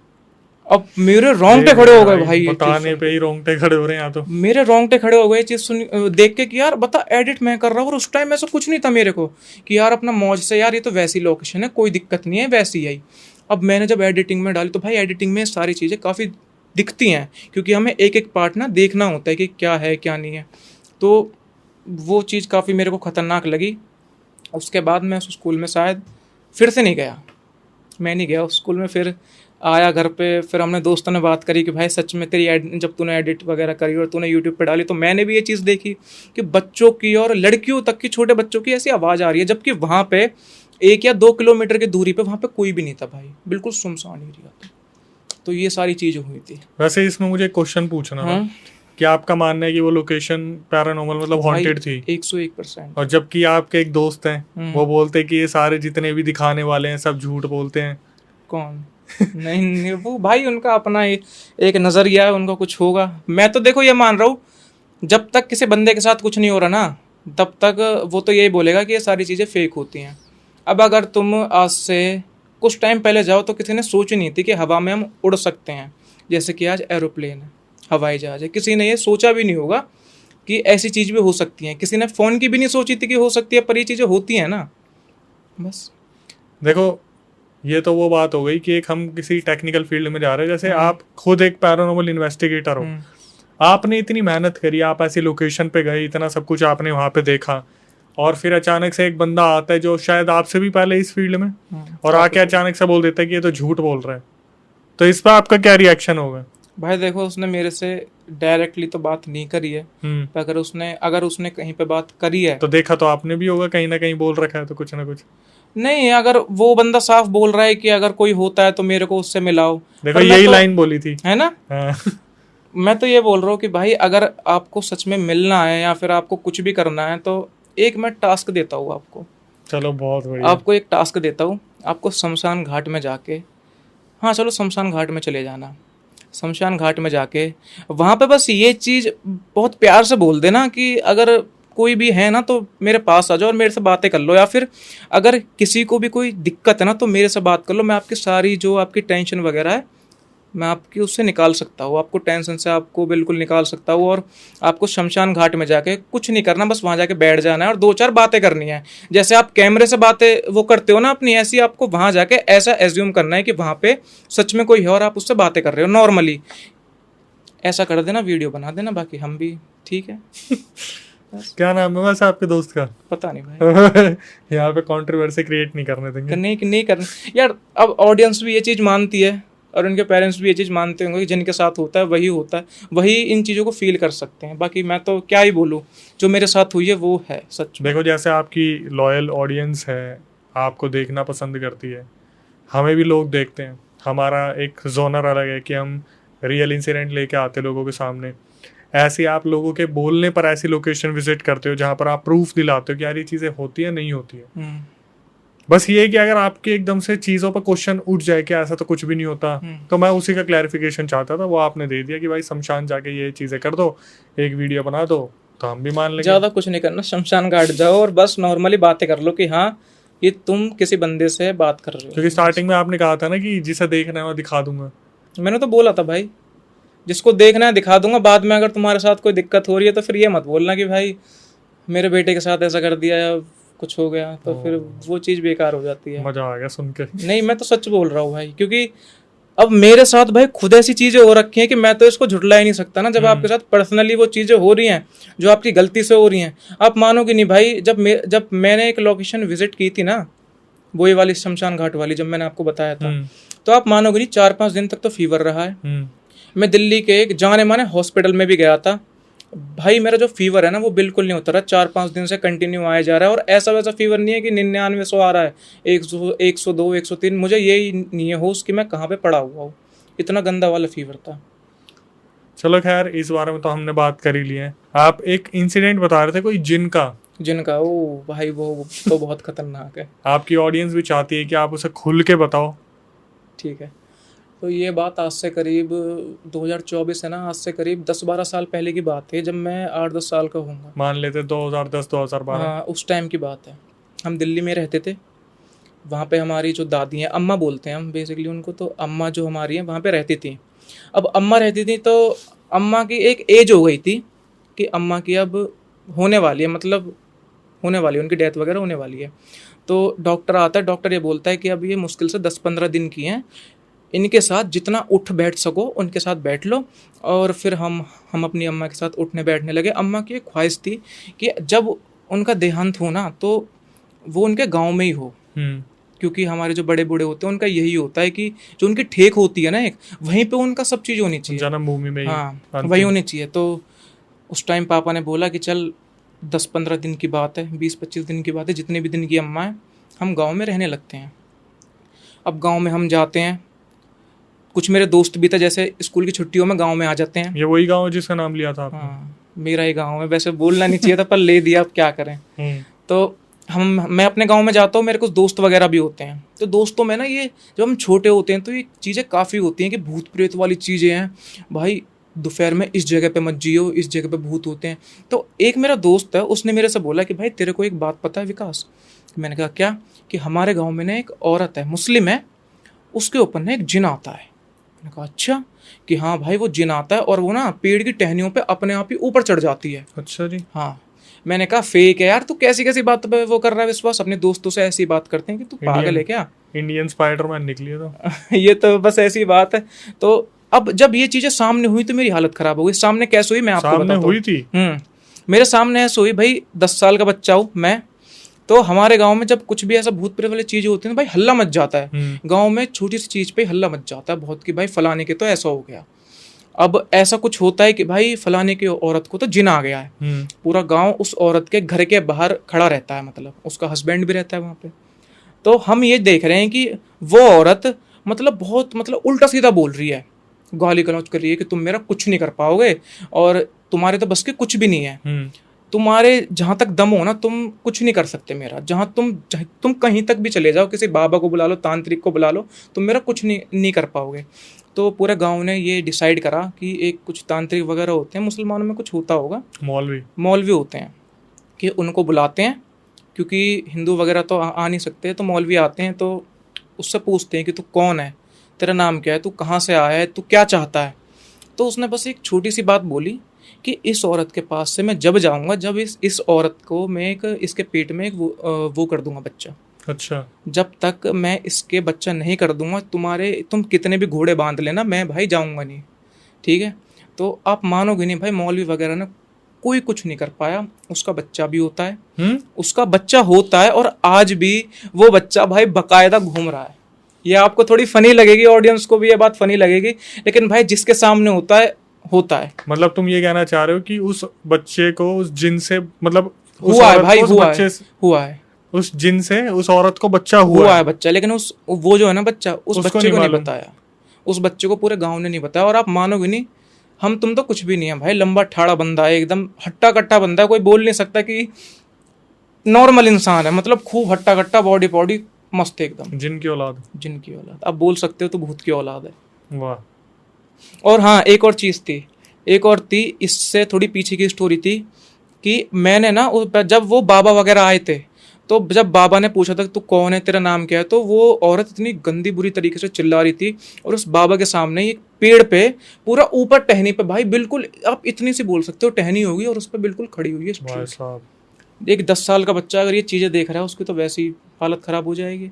अब मेरे रोंगटे खड़े हो गए भाई, बताने पे ही रोंगटे खड़े हो रहे हैं यहाँ तो। मेरे रोंगटे खड़े हो गए चीज सुन देख के कि यार बता एडिट मैं कर रहा हूँ और उस टाइम ऐसा कुछ नहीं था मेरे को कि यार अपना मौज से यार ये तो वैसी लोकेशन है, कोई दिक्कत नहीं है, वैसी ही। अब मैंने जब एडिटिंग में डाली तो भाई एडिटिंग में सारी चीज़ें काफ़ी दिखती हैं, क्योंकि हमें एक एक पार्ट ना देखना होता है कि क्या है क्या नहीं है। तो वो चीज़ काफ़ी मेरे को ख़तरनाक लगी। उसके बाद मैं उस स्कूल में शायद फिर से नहीं गया, मैं नहीं गया उस स्कूल में। फिर आया घर पे, फिर हमने दोस्तों ने बात करी कि भाई सच में तेरी जब तूने एडिट वगैरह करी और तूने यूट्यूब पे डाली तो मैंने भी ये चीज़ देखी कि बच्चों की और लड़कियों तक की, छोटे बच्चों की ऐसी आवाज़ आ रही है, जबकि वहाँ पे 1 या 2 किलोमीटर की दूरी पे वहाँ पे कोई भी नहीं था भाई, बिल्कुल सुनसान एरिया था। तो ये सारी चीज़ें हुई थी। वैसे इसमें मुझे क्वेश्चन पूछना था हाँ कि आपका मानना है कि वो लोकेशन पैरानॉर्मल मतलब भाई, हॉन्टेड थी, 101%। और जबकि आपके एक दोस्त हैं वो बोलते हैं कि ये सारे जितने भी दिखाने वाले हैं सब झूठ बोलते हैं। कौन? नहीं नहीं, वो भाई उनका अपना एक नज़रिया है, उनका कुछ होगा। मैं तो देखो ये मान रहा हूँ, जब तक किसी बंदे के साथ कुछ नहीं हो रहा ना, तब तक वो तो यही बोलेगा कि ये सारी चीज़ें फेक होती हैं। अब अगर तुम आज से कुछ टाइम पहले जाओ तो किसी ने सोची नहीं थी कि हवा में हम उड़ सकते हैं, जैसे कि आज एरोप्लेन है, हवाई जहाज़ है। किसी ने ये सोचा भी नहीं होगा कि ऐसी चीज़ भी हो सकती हैं। किसी ने फ़ोन की भी नहीं सोची थी कि हो सकती है, पर ये चीज़ें होती हैं ना, बस। देखो ये तो वो बात हो गई कि एक हम किसी टेक्निकल फील्ड में जा रहे हैं, जैसे आप खुद एक पैरानॉर्मल इन्वेस्टिगेटर हो, आपने इतनी मेहनत करी, आप ऐसी लोकेशन पे गए, इतना सब कुछ आपने वहाँ पे देखा, और फिर अचानक से एक बंदा आता है जो शायद आपसे भी पहले इस फील्ड में, और आके अचानक से बोल देता है कि ये तो झूठ बोल रहा है, तो इस पर आपका क्या रिएक्शन होगा? भाई देखो, उसने मेरे से डायरेक्टली तो बात नहीं करी है, पर अगर उसने कहीं पे बात करी है तो देखा तो आपने भी होगा, कहीं ना कहीं बोल रखा है तो कुछ ना कुछ। नहीं, अगर वो बंदा साफ बोल रहा है कि अगर कोई होता है तो मेरे को उससे मिलाओ, देखो यही लाइन बोली थी, है ना। हाँ। मैं तो ये बोल रहा हूँ कि भाई अगर आपको सच में मिलना है या फिर आपको कुछ भी करना है तो एक मैं टास्क देता हूँ आपको। चलो बहुत बढ़िया। आपको एक टास्क देता हूँ, आपको शमशान घाट में जाके, हाँ चलो शमशान घाट में चले जाना, शमशान घाट में जाके वहाँ पे बस ये चीज़ बहुत प्यार से बोल देना कि अगर कोई भी है ना तो मेरे पास आ जाओ और मेरे से बातें कर लो, या फिर अगर किसी को भी कोई दिक्कत है ना तो मेरे से बात कर लो। मैं आपकी सारी जो आपकी टेंशन वगैरह है मैं आपकी उससे निकाल सकता हूँ, आपको टेंशन से आपको बिल्कुल निकाल सकता हूँ। और आपको शमशान घाट में जाके कुछ नहीं करना, बस वहाँ जाके बैठ जाना है और 2-4 बातें करनी है। जैसे आप कैमरे से बातें वो करते हो ना अपनी, ऐसी आपको वहाँ जाके ऐसा एज्यूम करना है कि वहाँ पे सच में कोई है और आप उससे बातें कर रहे हो नॉर्मली। ऐसा कर देना, वीडियो बना देना, बाकी हम भी ठीक है। क्या नाम है वैसे आपके दोस्त का? पता नहीं भाई। यहाँ पे कंट्रोवर्सी क्रिएट नहीं करने देंगे। नहीं करना यार। अब ऑडियंस भी ये चीज़ मानती है और उनके पेरेंट्स भी ये चीज़ मानते होंगे कि जिनके साथ होता है वही होता है, वही इन चीज़ों को फील कर सकते हैं। बाकी मैं तो क्या ही बोलूँ, जो मेरे साथ हुई है वो है सच। देखो जैसे आपकी लॉयल ऑडियंस है, आपको देखना पसंद करती है, हमें भी लोग देखते हैं, हमारा एक जोनर अलग है कि हम रियल इंसिडेंट लेके आते लोगों के सामने। ऐसे आप लोगों के बोलने पर ऐसी लोकेशन विजिट करते हो जहाँ पर आप प्रूफ दिलाते हो कि यार ये चीज़ें होती है नहीं होती है। बस ये है कि अगर आपके एकदम से चीज़ों पर क्वेश्चन उठ जाए कि ऐसा तो कुछ भी नहीं होता, तो मैं उसी का क्लैरिफिकेशन चाहता था, वो आपने दे दिया कि भाई शमशान जाके ये चीज़ें कर दो, एक वीडियो बना दो, तो हम भी मान लेंगे। ज़्यादा कुछ नहीं करना, शमशान घाट जाओ और बस नॉर्मली बातें कर लो कि हाँ ये तुम किसी बंदे से बात कर रहे हो। क्योंकि स्टार्टिंग में आपने कहा था ना कि जिसे देखना है वो दिखा दूंगा। मैंने तो बोला था भाई, जिसको देखना है दिखा दूंगा। बाद में अगर तुम्हारे साथ कोई दिक्कत हो रही है तो फिर ये मत बोलना कि भाई मेरे बेटे के साथ ऐसा कर दिया या कुछ हो गया, तो फिर वो चीज़ बेकार हो जाती है। मजा आ गया सुन के। नहीं, मैं तो सच बोल रहा हूँ भाई, क्योंकि अब मेरे साथ भाई खुद ऐसी चीज़ें हो रखी हैं कि मैं तो इसको झुठला ही नहीं सकता ना। जब आपके साथ पर्सनली वो चीज़ें हो रही हैं जो आपकी गलती से हो रही हैं, आप मानोगे नहीं भाई। जब मैंने एक लोकेशन विजिट की थी ना, वो ये वाली शमशान घाट वाली, जब मैंने आपको बताया था, तो आप मानोगे नहीं 4-5 दिन तक तो फीवर रहा है। मैं दिल्ली के एक जाने माने हॉस्पिटल में भी गया था भाई, मेरा जो फीवर है ना वो बिल्कुल नहीं उतरा। 4-5 दिन से कंटिन्यू आया जा रहा है, और ऐसा वैसा फीवर नहीं है कि 99 आ रहा है, 102 103। मुझे यही नहीं है होश कि मैं कहाँ पे पड़ा हुआ हूँ, इतना गंदा वाला फीवर था। चलो खैर, इस बारे में तो हमने बात कर ही ली है। आप एक इंसिडेंट बता रहे थे कोई जिनका ओ भाई वो तो बहुत खतरनाक है। आपकी ऑडियंस भी चाहती है कि आप उसे खुल के बताओ। ठीक है, तो ये बात आज से करीब 2024 है ना, आज से करीब 10-12 साल पहले की बात है, जब मैं 8-10 साल का होऊंगा, मान लेते 2010-2012। हाँ उस टाइम की बात है। हम दिल्ली में रहते थे, वहाँ पे हमारी जो दादी हैं, अम्मा बोलते हैं हम बेसिकली उनको, तो अम्मा जो हमारी हैं वहाँ पे रहती थी। अब अम्मा रहती थी तो अम्मा की एक एज हो गई थी कि अम्मा की अब होने वाली है, मतलब होने वाली है, उनकी डेथ वगैरह होने वाली है। तो डॉक्टर आता है, डॉक्टर ये बोलता है कि अब ये मुश्किल से 10-15 दिन की हैं, इनके साथ जितना उठ बैठ सको उनके साथ बैठ लो। और फिर हम अपनी अम्मा के साथ उठने बैठने लगे। अम्मा की एक ख्वाहिश थी कि जब उनका देहांत हो ना तो वो उनके गांव में ही हो, क्योंकि हमारे जो बड़े बूढ़े होते हैं उनका यही होता है कि जो उनकी ठेक होती है ना एक, वहीं पे उनका सब चीज़ होनी चाहिए, जन्मभूमि में ही। हाँ वही होनी चाहिए। तो उस टाइम पापा ने बोला कि चल 10-15 दिन की बात है, 20-25 दिन की बात है, जितने भी दिन की अम्मा है, हम गांव में रहने लगते हैं। अब गांव में हम जाते हैं, कुछ मेरे दोस्त भी थे, जैसे स्कूल की छुट्टियों में गांव में आ जाते हैं। ये वही गांव है जिसका नाम लिया था आपने? हाँ मेरा ही गांव है, वैसे बोलना नहीं चाहिए था पर ले दिया, अब क्या करें। तो मैं अपने गांव में जाता हूँ, मेरे कुछ दोस्त वगैरह भी होते हैं। तो दोस्तों में ना ये जब हम छोटे होते हैं तो ये चीज़ें काफ़ी होती हैं कि भूत प्रेत वाली चीज़ें हैं, भाई दोपहर में इस जगह पे मत जियो, इस जगह पे भूत होते हैं। तो एक मेरा दोस्त है, उसने मेरे से बोला कि भाई तेरे को एक बात पता है विकास? मैंने कहा क्या? कि हमारे गाँव में ना एक औरत है, मुस्लिम है, उसके ऊपर ना एक जिन आता है। मैंने कहा अच्छा, कि हाँ भाई वो जिन आता है और वो ना पेड़ की टहनियों पे अपने आप ही ऊपर चढ़ जाती है। अच्छा जी। हाँ। मैंने कहा फेक है यार, तू कैसी कैसी बात पे वो कर रहा है विश्वास? अपने दोस्तों से ऐसी बात करते हैं कि तू पागल है क्या? इंडियन स्पाइडरमैन निकली तो ये तो बस ऐसी बात है। तो अब जब ये चीजें सामने हुई तो मेरी हालत खराब हो गई। सामने कैसे हुई मैं आपको बताता हूँ। हुई थी मेरे सामने ऐसे हुई भाई, 10 साल का बच्चा हूँ मैं। तो हमारे गांव में जब कुछ भी ऐसा भूत प्रेत वाली चीज होती है ना भाई, हल्ला मच जाता है गांव में, छोटी सी चीज पे हल्ला मच जाता है बहुत, कि भाई फलाने के तो ऐसा हो गया। अब ऐसा कुछ होता है कि भाई फलाने की औरत को तो जिन आ गया है। पूरा गांव उस औरत के घर के बाहर खड़ा रहता है, मतलब उसका हस्बैंड भी रहता है वहां पे। तो हम ये देख रहे हैं कि वो औरत मतलब बहुत मतलब उल्टा सीधा बोल रही है, गाली गलौज कर रही है कि तुम मेरा कुछ नहीं कर पाओगे और तुम्हारे तो बस के कुछ भी नहीं है। तुम्हारे जहाँ तक दम हो ना तुम कुछ नहीं कर सकते मेरा। जहाँ तुम कहीं तक भी चले जाओ, किसी बाबा को बुला लो, तांत्रिक को बुला लो, तुम मेरा कुछ नहीं कर पाओगे। तो पूरे गांव ने ये डिसाइड करा कि एक कुछ तांत्रिक वगैरह होते हैं, मुसलमानों में कुछ होता होगा, मौलवी होते हैं, कि उनको बुलाते हैं, क्योंकि हिंदू वगैरह तो आ नहीं सकते। तो मौलवी आते हैं तो उससे पूछते हैं कि तू कौन है, तेरा नाम क्या है, तू कहाँ से आया है, तू क्या चाहता है। तो उसने बस एक छोटी सी बात बोली कि इस औरत के पास से मैं जब जाऊंगा, जब इस औरत को मैं एक इसके पेट में एक वो कर दूंगा बच्चा। अच्छा। जब तक मैं इसके बच्चा नहीं कर दूंगा, तुम कितने भी घोड़े बांध लेना, मैं भाई जाऊंगा नहीं। ठीक है। तो आप मानोगे नहीं भाई, मौलवी वगैरह ने कोई कुछ नहीं कर पाया। उसका बच्चा भी होता है, उसका बच्चा होता है, और आज भी वो बच्चा भाई बकायदा घूम रहा है। ये आपको थोड़ी फनी लगेगी, ऑडियंस को भी ये बात फनी लगेगी, लेकिन भाई जिसके सामने होता है। मतलब तुम ये कहना चाह रहे हो कि उस बच्चे को उस जिन से मतलब हुआ है भाई, हुआ है उस जिन से उस औरत को बच्चा हुआ है बच्चा, लेकिन वो जो है ना बच्चा, उस बच्चे को नहीं बताया, उस बच्चे को पूरे गांव ने नहीं बताया। और आप मानोगे नहीं, तुम तो कुछ भी नहीं है भाई, लंबा ठाड़ा बंदा है, एकदम हट्टा कट्टा बंदा है, कोई बोल नहीं सकता कि नॉर्मल इंसान है, मतलब खूब हट्टा कट्टा, बॉडी मस्त एकदम। जिनकी औलाद अब बोल सकते हो तो भूत की औलाद है। वाह। और हाँ एक और चीज़ थी, इससे थोड़ी पीछे की स्टोरी थी कि मैंने ना जब वो बाबा वगैरह आए थे, तो जब बाबा ने पूछा था तू कौन है, तेरा नाम क्या है, तो वो औरत इतनी गंदी बुरी तरीके से चिल्ला रही थी, और उस बाबा के सामने एक पेड़ पे पूरा ऊपर टहनी पे भाई, बिल्कुल आप इतनी सी बोल सकते हो टहनी होगी, और उस पर बिल्कुल खड़ी हुई है। एक 10 साल का बच्चा अगर ये चीज़ें देख रहा है, उसकी तो वैसी हालत ख़राब हो जाएगी।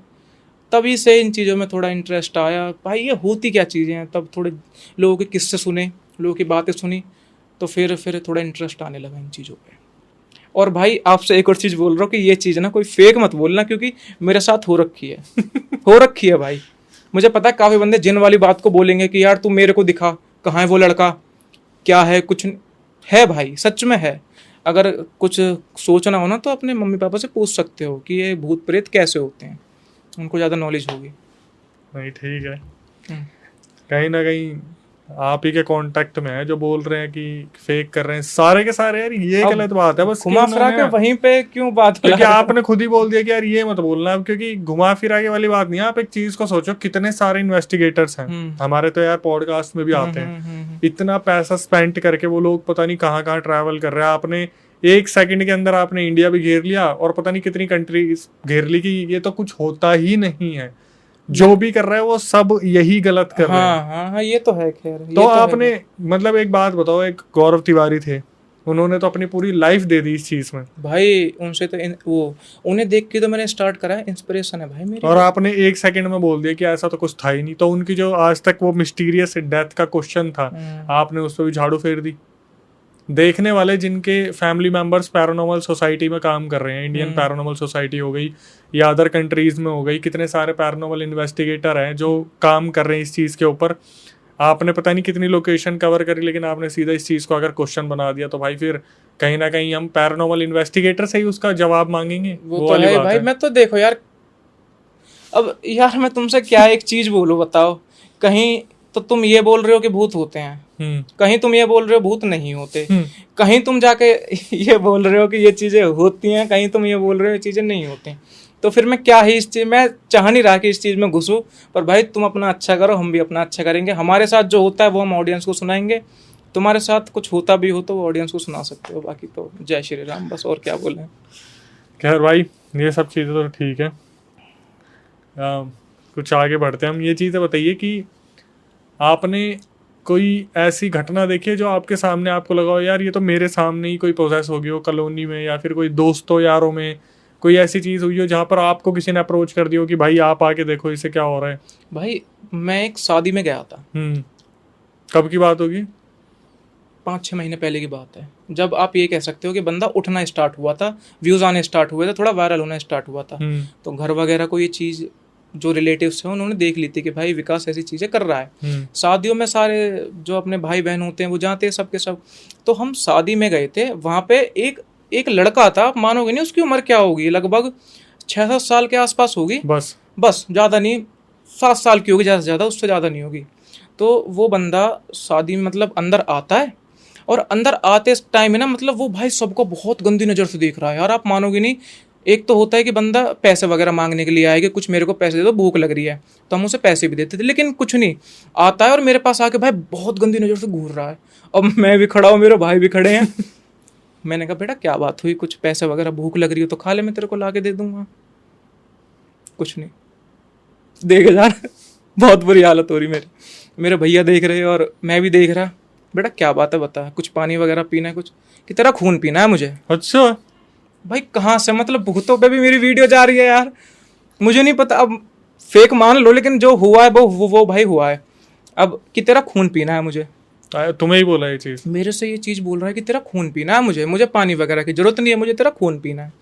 तभी से इन चीज़ों में थोड़ा इंटरेस्ट आया भाई, ये होती क्या चीज़ें हैं। तब थोड़े लोगों के किस्से सुने, लोगों की बातें सुनी, तो फिर थोड़ा इंटरेस्ट आने लगा इन चीज़ों पे। और भाई आपसे एक और चीज़ बोल रहा हूँ कि ये चीज़ ना कोई फेक मत बोलना, क्योंकि मेरे साथ हो रखी है हो रखी है भाई। मुझे पता है काफ़ी बंदे जिन वाली बात को बोलेंगे कि यार तू मेरे को दिखा, कहाँ है वो लड़का, क्या है, कुछ है भाई, सच में है। अगर कुछ सोचना हो ना तो अपने मम्मी पापा से पूछ सकते हो कि ये भूत प्रेत कैसे होते हैं, उनको ज़्यादा नॉलेज होगी। नहीं ठीक है, कहीं ना कहीं आप ही के कांटेक्ट में है जो बोल रहे हैं कि फेक कर रहे हैं सारे के सारे। यार ये गलत बात है, बस घुमा फिरा के वहीं पे क्यों बात, क्योंकि आपने खुद ही बोल दिया कि यार ये मत बोलना अब, क्योंकि घुमा फिरा के वाली बात नहीं है। आप एक चीज को सोचो, कितने सारे इन्वेस्टिगेटर्स हैं हमारे, तो यार पॉडकास्ट में भी आते हैं, इतना पैसा स्पेंड करके वो लोग पता नहीं कहाँ कहाँ ट्रैवल कर रहे हैं। आपने 1 सेकंड के अंदर आपने इंडिया भी घेर लिया और पता नहीं कितनी कंट्री घेर ली, कि ये तो कुछ होता ही नहीं है। जो भी कर रहा है वो सब यही गलत कर रहे हैं। हाँ, ये तो है। खैर तो आपने मतलब एक बात बताओ, एक गौरव तिवारी थे, उन्होंने तो अपनी पूरी लाइफ दे दी इस चीज में। भाई उनसे तो वो उन्हें देख के तो मैंने स्टार्ट करा, इंस्पिरेशन है भाई मेरी। और आपने 1 सेकंड में बोल दिया कि ऐसा तो कुछ था ही नहीं, तो उनकी जो आज तक वो मिस्टीरियस डेथ का क्वेश्चन था, आपने उस पर भी झाड़ू फेर दी। देखने वाले जिनके फैमिली मेंबर्स पैरानॉर्मल सोसाइटी में काम कर रहे हैं, इंडियन पैरानॉर्मल सोसाइटी हो गई या अदर कंट्रीज में हो गई, कितने सारे पैरानॉर्मल इन्वेस्टिगेटर हैं जो काम कर रहे हैं इस चीज़ के ऊपर। आपने पता नहीं कितनी लोकेशन कवर करी, लेकिन आपने सीधा इस चीज़ को अगर क्वेश्चन बना दिया तो भाई फिर कहीं ना कहीं हम पैरानॉर्मल इन्वेस्टिगेटर से ही उसका जवाब मांगेंगे। वो तो है भाई। मैं तो देखो यार, अब यार मैं तुमसे क्या एक चीज बोलूं, बताओ। कहीं तो तुम ये बोल रहे हो कि भूत होते हैं, कहीं तुम ये बोल रहे हो भूत नहीं होते, कहीं तुम जाके ये बोल रहे हो कि ये चीजें होती हैं, कहीं तुम ये बोल रहे हो ये चीजें नहीं होती। तो फिर मैं क्या ही इस चीज, मैं चाह नहीं रहा कि इस चीज में घुसूं। पर भाई तुम अपना अच्छा करो, हम भी अपना अच्छा करेंगे। हमारे साथ जो होता है वो हम ऑडियंस को सुनाएंगे, तुम्हारे साथ कुछ होता भी हो तो वो ऑडियंस को सुना सकते हो। बाकी तो जय श्री राम, बस और क्या बोले। खैर भाई ये सब चीज़ें तो ठीक है, कुछ आगे बढ़ते हैं हम। ये चीज़ें बताइए कि आपने कोई ऐसी घटना देखी है जो आपके सामने आपको लगा हो यार ये तो मेरे सामने ही कोई प्रोसेस हो गई हो कॉलोनी में, या फिर कोई दोस्तों यारों में कोई ऐसी चीज़ हुई हो जहाँ पर आपको किसी ने अप्रोच कर दिया हो कि भाई आप आके देखो इससे क्या हो रहा है? भाई मैं एक शादी में गया था। कब की बात होगी? 5-6 महीने पहले की बात है, जब आप ये कह सकते हो कि बंदा उठना स्टार्ट हुआ था, व्यूज आने स्टार्ट हुए थे, थोड़ा वायरल होना स्टार्ट हुआ था। तो घर वगैरह को ये चीज़ जो रिलेटिव्स हैं उन्होंने देख ली थी कि भाई विकास ऐसी चीज़ें कर रहा है। शादियों में सारे जो अपने भाई बहन होते हैं वो जाते हैं सबके सब। तो हम शादी में गए थे, वहाँ पे एक लड़का था, मानोगे नहीं उसकी उम्र क्या होगी, लगभग 6-7 साल के आसपास होगी, बस ज़्यादा नहीं, 7 साल की होगी ज़्यादा से ज़्यादा, उससे ज़्यादा नहीं होगी। तो वो बंदा शादी में मतलब अंदर आता है, और अंदर आते टाइम है ना, मतलब वो भाई सबको बहुत गंदी नज़र से देख रहा है यार, आप मानोगे नहीं। एक तो होता है कि बंदा पैसे वगैरह मांगने के लिए आएगा, कुछ मेरे को पैसे दे दो, भूख लग रही है, तो हम उसे पैसे भी देते थे, लेकिन कुछ नहीं, आता है और मेरे पास आके भाई बहुत गंदी नज़र से घूर रहा है। अब मैं भी खड़ा हूँ, मेरे भाई भी खड़े हैं। मैंने कहा बेटा क्या बात हुई, कुछ पैसे वगैरह भूख लग रही हो तो खा ले, मैं तेरे को ला के दे दूंगा। कुछ नहीं, देख यार बहुत बुरी हालत हो रही मेरी, मेरे भैया देख रहे और मैं भी देख रहा। बेटा क्या बात है बता, कुछ पानी वगैरह पीना है, कुछ कि तेरा खून पीना है मुझे। अच्छा भाई कहाँ से, मतलब भूतों पे भी मेरी वीडियो जा रही है यार, मुझे नहीं पता, अब फेक मान लो, लेकिन जो हुआ है वो भाई हुआ है। अब कि तेरा खून पीना है मुझे, तुम्हें ही बोला ये चीज़? मेरे से ये चीज़ बोल रहा है कि तेरा खून पीना है मुझे पानी वगैरह की जरूरत नहीं है, मुझे तेरा खून पीना है।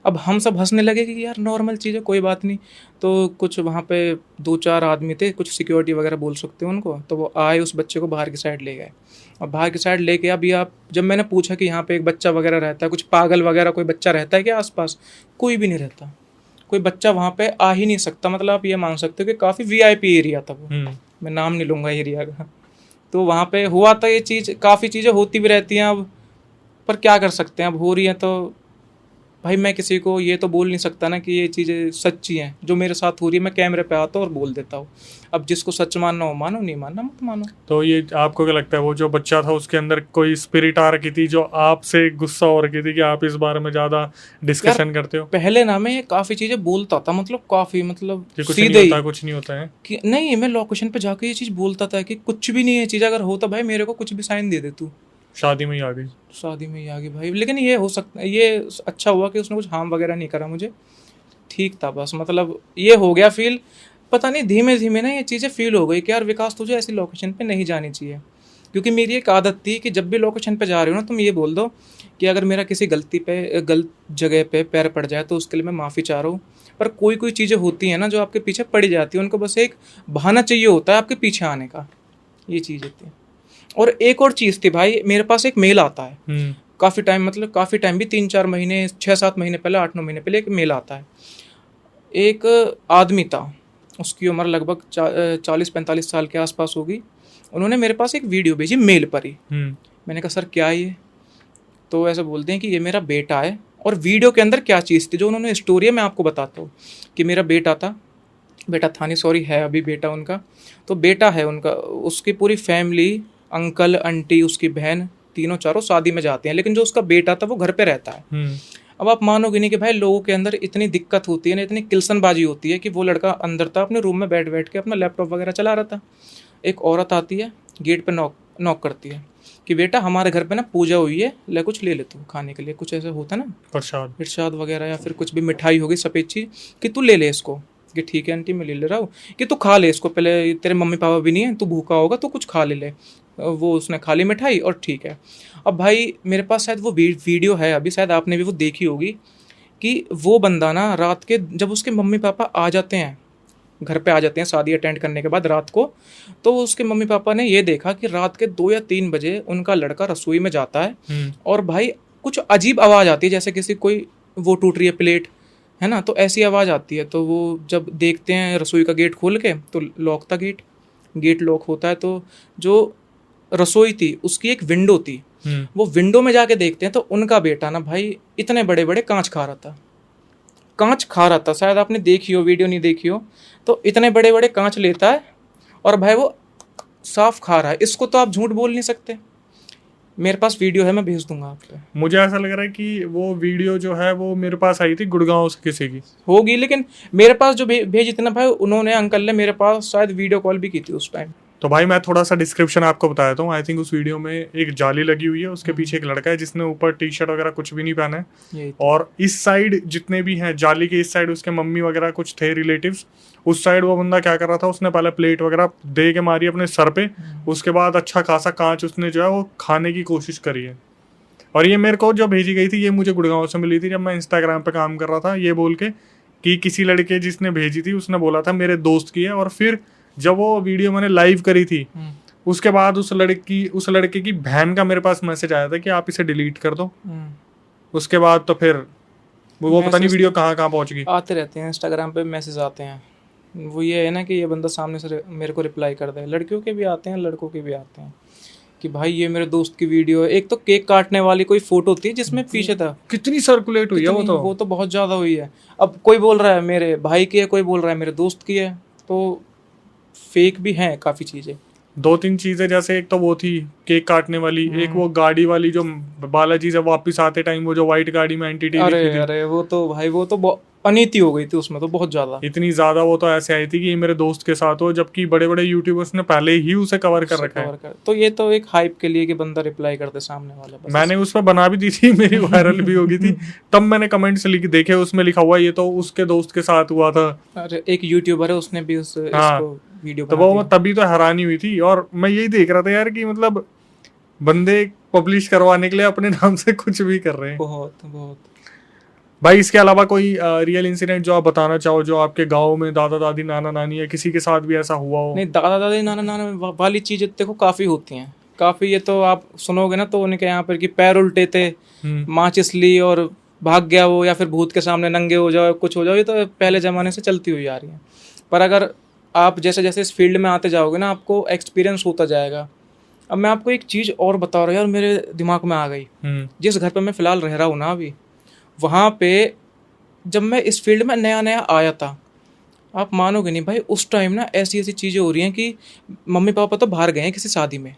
अब हम सब हंसने लगे कि यार नॉर्मल चीज़ है, कोई बात नहीं। तो कुछ वहाँ पे 2-4 आदमी थे, कुछ सिक्योरिटी वगैरह बोल सकते हो उनको, तो वो आए, उस बच्चे को बाहर की साइड ले गए। और बाहर की साइड लेके अभी आप, जब मैंने पूछा कि यहाँ पे एक बच्चा वगैरह रहता है, कुछ पागल वगैरह कोई बच्चा रहता है क्या आसपास, कोई भी नहीं रहता, कोई बच्चा वहाँ पे आ ही नहीं सकता। मतलब आप ये मान सकते हो कि काफ़ी VIP एरिया था वो, मैं नाम नहीं लूँगा एरिया का। तो वहाँ पे हुआ था ये चीज़, काफ़ी चीज़ें होती भी रहती हैं अब, पर क्या कर सकते हैं, अब हो रही हैं। तो भाई मैं किसी को ये तो बोल नहीं सकता ना कि ये चीज़ें सच्ची हैं, जो मेरे साथ हो रही है मैं कैमरे पे आता हूँ और बोल देता हूँ। अब जिसको सच मानना हो मानो, नहीं मानना मत मानो। तो ये आपको क्या लगता है, वो जो बच्चा था उसके अंदर कोई स्पिरिट आ रखी थी जो आपसे गुस्सा हो रखी थी कि आप इस बारे में ज़्यादा डिस्कशन करते हो? पहले ना मैं काफ़ी चीज़ें बोलता था, मतलब काफ़ी, मतलब सीधे ही कुछ नहीं होता है कि नहीं, मैं लोकेशन पे जाके ये चीज़ बोलता था कि कुछ भी नहीं है चीज़, अगर होता भाई मेरे को कुछ भी साइन दे दे तू। शादी में ही आ गई? शादी में ही आ गई भाई, लेकिन ये हो सकता है, ये अच्छा हुआ कि उसने कुछ हार्म वगैरह नहीं करा मुझे, ठीक था बस। मतलब ये हो गया फील, पता नहीं धीमे धीमे ना ये चीज़ें फील हो गई कि यार विकास तुझे ऐसी लोकेशन पे नहीं जानी चाहिए। क्योंकि मेरी एक आदत थी कि जब भी लोकेशन पे जा रहे हो ना, तुम ये बोल दो कि अगर मेरा किसी गलत जगह पे पैर पड़ जाए तो उसके लिए मैं माफ़ी चाह रहा हूँ। पर कोई चीज़ें होती हैं ना जो आपके पीछे पड़ी जाती है, उनको बस एक बहाना चाहिए होता है आपके पीछे आने का, ये चीज़ होती है। और एक और चीज़ थी भाई, मेरे पास एक मेल आता है काफ़ी टाइम, मतलब काफ़ी टाइम भी, 3-4 महीने, 6-7 महीने पहले, 8-9 महीने पहले एक मेल आता है। एक आदमी था, उसकी उम्र लगभग 40-45 साल के आसपास होगी। उन्होंने मेरे पास एक वीडियो भेजी मेल पर ही। मैंने कहा सर क्या है ये? तो ऐसा बोलते हैं कि ये मेरा बेटा है। और वीडियो के अंदर क्या चीज़ थी जो उन्होंने स्टोरी है मैं आपको बताता हूँ कि मेरा बेटा था, बेटा था नहीं सॉरी, है अभी बेटा उनका। तो बेटा है उनका, उसकी पूरी फैमिली, अंकल आंटी, उसकी बहन, तीनों चारों शादी में जाते हैं, लेकिन जो उसका बेटा था वो घर पे रहता है। अब आप मानोगे नहीं कि भाई लोगों के अंदर इतनी दिक्कत होती है ना, इतनी किलसनबाजी होती है कि वो लड़का अंदर था अपने रूम में बैठ के अपना लैपटॉप वगैरह चला रहा था। एक औरत आती है, गेट पे नॉक नॉक करती है कि बेटा हमारे घर पे ना पूजा हुई है, ले कुछ ले ले तू खाने के लिए, कुछ ऐसा होता है ना, प्रसाद। प्रसाद वगैरह या फिर कुछ भी मिठाई होगी सफ़ेद चीज़, कि तू ले ले इसको, कि ठीक है आंटी मैं ले ले रहा हूँ, कि तू खा ले इसको पहले, तेरे मम्मी पापा भी नहीं है, तू भूखा होगा तो कुछ खा ले ले। वो उसने खा ली मिठाई और ठीक है। अब भाई मेरे पास शायद वो वीडियो है अभी, शायद आपने भी वो देखी होगी, कि वो बंदा ना रात के जब उसके मम्मी पापा आ जाते हैं, घर पे आ जाते हैं शादी अटेंड करने के बाद रात को, तो उसके मम्मी पापा ने ये देखा कि रात के 2 या 3 बजे उनका लड़का रसोई में जाता है और भाई कुछ अजीब आवाज़ आती है, जैसे किसी कोई वो टूट रही है प्लेट, है ना, तो ऐसी आवाज़ आती है। तो वो जब देखते हैं रसोई का गेट खोल के तो लॉक था, गेट लॉक होता है, तो जो रसोई थी उसकी एक विंडो थी, वो विंडो में जाके देखते हैं तो उनका बेटा ना भाई इतने बड़े बड़े कांच खा रहा था, शायद आपने देखी हो, वीडियो नहीं देखी हो, तो इतने बड़े बड़े कांच लेता है और भाई वो साफ खा रहा है। इसको तो आप झूठ बोल नहीं सकते। मेरे पास वीडियो है, मैं भेज दूंगा आपको। मुझे ऐसा लग रहा है कि वो वीडियो जो है वो मेरे पास आई थी गुड़गांव से किसी की होगी, लेकिन मेरे पास जो भेजी थी ना भाई, उन्होंने अंकल ने मेरे पास शायद वीडियो कॉल भी की थी उस टाइम। तो भाई मैं थोड़ा सा डिस्क्रिप्शन आपको बता देता हूँ। आई थिंक उस वीडियो में एक जाली लगी हुई है, उसके पीछे एक लड़का है जिसने ऊपर टी शर्ट वगैरह कुछ भी नहीं पहना है, और इस साइड जितने भी हैं जाली के इस साइड उसके मम्मी वगैरह कुछ थे रिलेटिव्स, उस साइड वो बंदा क्या कर रहा था, उसने पहले प्लेट वगैरह दे के मारी अपने सर पे, उसके बाद अच्छा खासा कांच उसने जो है वो खाने की कोशिश करी है। और ये मेरे को जो भेजी गई थी ये मुझे गुड़गांव से मिली थी जब मैं इंस्टाग्राम पे काम कर रहा था, ये बोल के कि किसी लड़के जिसने भेजी थी उसने बोला था मेरे दोस्त की है। और फिर जब वो वीडियो मैंने लाइव करी थी उसके बाद उस लड़के की बहन का मेरे पास मैसेज आया था कि आप इसे डिलीट कर दो। उसके बाद तो फिर वो पता नहीं वीडियो कहाँ कहाँ पहुंच गई। आते रहते हैं इंस्टाग्राम पे मैसेज आते हैं, वो ये है ना कि ये बंदा सामने से मेरे को रिप्लाई कर दे। लड़कियों के भी आते हैं, लड़कों के भी आते हैं कि भाई ये मेरे दोस्त की वीडियो है। एक तो केक काटने वाली कोई फोटो थी जिसमें पीछे था, कितनी सर्कुलेट हुई है वो तो बहुत ज़्यादा हुई है। अब कोई बोल रहा है मेरे भाई की है, कोई बोल रहा है मेरे दोस्त की है, तो फेक भी हैं काफ़ी चीज़ें। 2-3 चीजें, जैसे एक तो वो थी केक काटने वाली, एक वो गाड़ी वाली जो बालाजी से वापस आते टाइम वो जो व्हाइट गाड़ी में एंटिटी अरे अरे वो तो भाई वो तो अनीति हो गई थी उसमें तो बहुत ज्यादा, इतनी ज्यादा वो तो ऐसे आई थी कि ये मेरे दोस्त के साथ हो, जबकि बड़े बड़े यूट्यूबर्स ने पहले ही उसे कवर कर रखा है। तो ये तो एक हाइप के लिए कि बंदा रिप्लाई कर दे सामने वाला, बस। मैंने उस पर बना भी दी थी, मेरी वायरल भी हो गई थी, तब मैंने कमेंट्स लिख देखे, उसमें लिखा हुआ ये तो उसके दोस्त के साथ हुआ था। अरे एक यूट्यूबर है उसने भी इसको वीडियो तो वो तभी तो हैरानी हुई थी। और मैं यही देख रहा था यार कि मतलब बंदे पब्लिश करवाने के लिए अपने नाम से कुछ भी कर रहे हैं। बहुत भाई इसके अलावा कोई रियल इंसिडेंट जो आप बताना चाहो, जो आपके गांव में दादा दादी नाना नानी या किसी के साथ भी ऐसा हुआ हो? नहीं, दादा दादी नाना नाना वाली चीजें देखो काफी होती हैं, काफी। ये तो आप सुनोगे ना तो उनके यहाँ पर कि पैर उल्टे थे, माचिस ली और भाग गया वो, या फिर भूत के सामने नंगे हो जाओ, कुछ हो जाओ, ये तो पहले जमाने से चलती हुई आ रही है। पर अगर आप जैसे जैसे इस फील्ड में आते जाओगे ना आपको एक्सपीरियंस होता जाएगा। अब मैं आपको एक चीज़ और बता रहा हूँ यार, मेरे दिमाग में आ गई। जिस घर पे मैं फ़िलहाल रह रहा हूँ ना अभी, वहाँ पे जब मैं इस फील्ड में नया नया आया था, आप मानोगे नहीं भाई, उस टाइम ना ऐसी ऐसी चीज़ें हो रही हैं कि मम्मी पापा तो बाहर गए हैं किसी शादी में,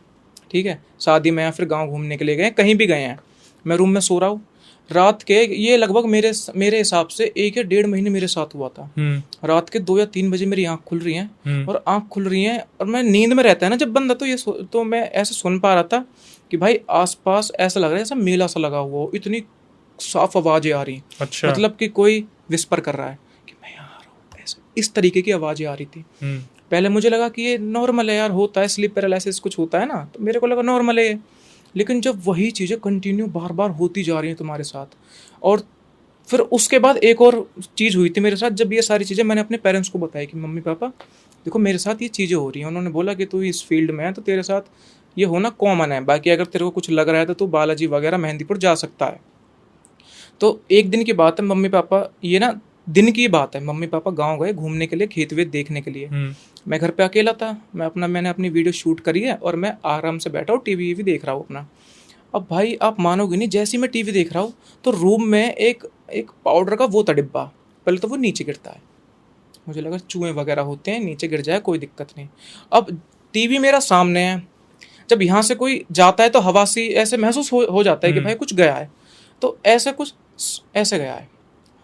ठीक है, शादी में या फिर गाँव घूमने के लिए गए, कहीं भी गए हैं, मैं रूम में सो रहा हूँ रात के, ये लगभग मेरे हिसाब से 1 या 1.5 महीने मेरे साथ हुआ था। रात के 2 या 3 बजे मेरी आँख खुल रही है, और आँख खुल रही है और मैं नींद में रहता है ना जब बंदा, तो मैं ऐसे सुन पा रहा था कि भाई आसपास ऐसा लग रहा है जैसा मेला सा लगा हुआ हो, इतनी साफ आवाज़ें आ रही। अच्छा। मतलब कि कोई विस्पर कर रहा है कि मैं यहाँ आ रहा हूँ, ऐसे इस तरीके की आवाज़ें आ रही थी। पहले मुझे लगा कि ये नॉर्मल है यार, होता है, स्लीप पैरालिसिस कुछ होता है ना, तो मेरे को लगा नॉर्मल है। लेकिन जब वही चीज़ें कंटिन्यू बार बार होती जा रही हैं तुम्हारे साथ, और फिर उसके बाद एक और चीज़ हुई थी मेरे साथ, जब ये सारी चीज़ें मैंने अपने पेरेंट्स को बताई कि मम्मी पापा देखो मेरे साथ ये चीज़ें हो रही हैं। उन्होंने बोला कि तू इस फील्ड में है तो तेरे साथ ये होना कॉमन है, बाकी अगर तेरे को कुछ लग रहा है तो तू बालाजी वगैरह मेहंदीपुर जा सकता है। तो एक दिन की बात है, मम्मी पापा, ये ना दिन की बात है, मम्मी पापा गाँव गए घूमने के लिए, खेत वेत देखने के लिए। मैं घर पे अकेला था, मैंने अपनी वीडियो शूट करी है और मैं आराम से बैठा हूँ, टीवी भी देख रहा हूँ अपना। अब भाई आप मानोगे नहीं, जैसे ही मैं टीवी देख रहा हूँ तो रूम में एक पाउडर का वो था डिब्बा, पहले तो वो नीचे गिरता है, मुझे लगा चूहे वगैरह होते हैं, नीचे गिर जाए कोई दिक्कत नहीं। अब टीवी मेरा सामने है, जब यहाँ से कोई जाता है तो हवा सी ऐसे महसूस हो जाता है कि भाई कुछ गया है, तो ऐसे गया है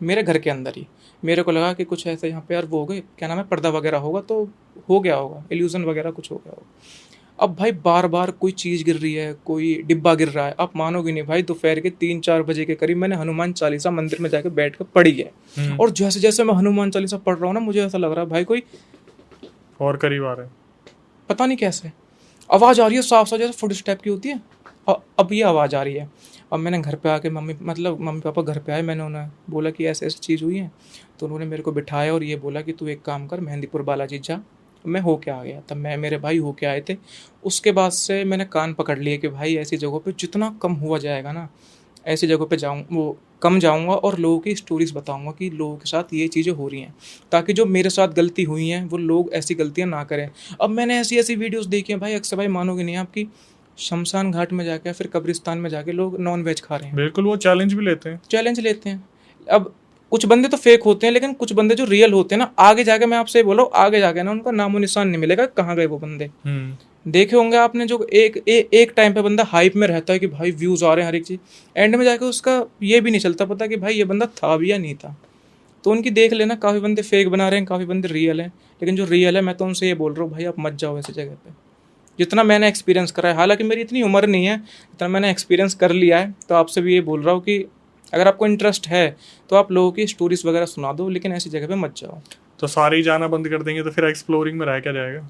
मेरे घर के अंदर ही। मेरे को लगा कि कुछ ऐसे यहाँ पे यार वो हो गए, क्या नाम है, पर्दा वगैरह होगा तो हो गया होगा, इल्यूजन वगैरह कुछ हो गया होगा। अब भाई बार बार कोई चीज़ गिर रही है, कोई डिब्बा गिर रहा है, आप मानोगे नहीं भाई, दोपहर के 3-4 बजे के करीब मैंने हनुमान चालीसा मंदिर में जाकर बैठ कर पढ़ी है। और जैसे जैसे मैं हनुमान चालीसा पढ़ रहा हूँ ना, मुझे ऐसा लग रहा है भाई कोई और करीब आ रहे हैं। पता नहीं कैसे आवाज़ आ रही है साफ साफ, जैसे फुट स्टेप की होती है। अब ये आवाज़ आ रही है। अब मैंने घर पे आके मम्मी पापा घर पे आए, मैंने उन्हें बोला कि ऐसे ऐसी चीज़ हुई है। तो उन्होंने मेरे को बिठाया और ये बोला कि तू एक काम कर, मेहंदीपुर बालाजी जा। मैं हो के आ गया, तब मैं मेरे भाई हो के आए थे। उसके बाद से मैंने कान पकड़ लिए कि भाई ऐसी जगहों पे जितना कम हुआ जाएगा ना, ऐसी जगहों पे वो कम जाऊंगा और लोगों की स्टोरीज बताऊंगा कि लोगों के साथ ये चीज़ें हो रही हैं, ताकि जो मेरे साथ गलती हुई हैं वो लोग ऐसी गलतियां ना करें। अब मैंने ऐसी ऐसी वीडियोस देखी हैं भाई, अक्सर भाई मानोगे नहीं आपकी, शमशान घाट में जाके फिर कब्रिस्तान में जाके लोग नॉन वेज खा रहे हैं। बिल्कुल, वो चैलेंज भी लेते हैं। चैलेंज लेते हैं। अब कुछ बंदे तो फेक होते हैं, लेकिन कुछ बंदे जो रियल होते हैं ना, आगे जाके मैं आपसे बोल रहा हूँ, आगे जाके ना उनका नामो निशान नहीं मिलेगा, कहाँ गए वो बंदे। देखे होंगे आपने, जो एक टाइम पे बंदा हाइप में रहता है कि भाई व्यूज आ रहे हैं हर एक चीज, एंड में जाके उसका ये भी नहीं चलता पता कि भाई ये बंदा था भी या नहीं था। तो उनकी देख लेना, काफ़ी बंदे फेक बना रहे हैं, काफ़ी बंदे रियल हैं। लेकिन जो रियल है, मैं तो उनसे ये बोल रहा हूँ भाई आप मत जाओ ऐसी जगह पे। जितना मैंने एक्सपीरियंस करा है, हालांकि मेरी इतनी उम्र नहीं है, जितना मैंने एक्सपीरियंस कर लिया है, तो आपसे भी ये बोल रहा हूँ कि अगर आपको इंटरेस्ट है तो आप लोगों की स्टोरीज वगैरह सुना दो, लेकिन ऐसी जगह पे मत जाओ। तो सारे ही जाना बंद कर देंगे तो फिर एक्सप्लोरिंग में रह क्या जाएगा?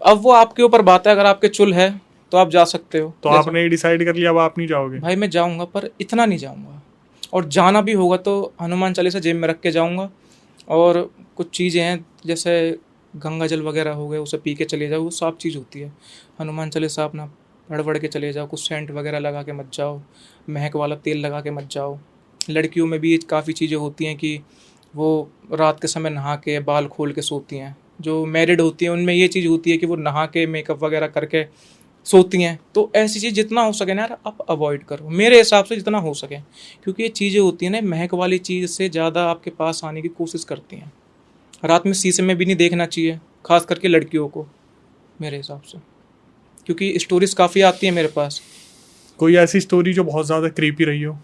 अब वो आपके ऊपर बात है, अगर आपके चुल है तो आप जा सकते हो। तो आपने ये डिसाइड कर लिया अब आप नहीं जाओगे? भाई मैं जाऊंगा, पर इतना नहीं जाऊंगा, और जाना भी होगा तो हनुमान चालीसा जेब में रख के जाऊंगा। और कुछ चीज़ें हैं जैसे गंगा जल वगैरह हो गए, उसे पी के चले जाओ, वो साफ चीज़ होती है। हनुमान चालीसा अपना पढ़ के चले जाओ, कुछ सेंट वगैरह लगा के मत जाओ, महक वाला तेल लगा के मत जाओ। लड़कियों में भी काफ़ी चीज़ें होती हैं कि वो रात के समय नहा के बाल खोल के सोती हैं। जो मैरिड होती हैं उनमें ये चीज़ होती है कि वो नहा के मेकअप वगैरह करके सोती हैं। तो ऐसी चीज़ जितना हो सके ना यार आप अवॉइड करो, मेरे हिसाब से जितना हो सके, क्योंकि ये चीज़ें होती हैं ना, महक वाली चीज़ से ज़्यादा आपके पास आने की कोशिश करती हैं। रात में शीशे में भी नहीं देखना चाहिए, खास करके लड़कियों को, मेरे हिसाब से, क्योंकि स्टोरीज काफ़ी आती हैं मेरे पास। कोई ऐसी स्टोरी जो बहुत ज़्यादा क्रीपी रही हो?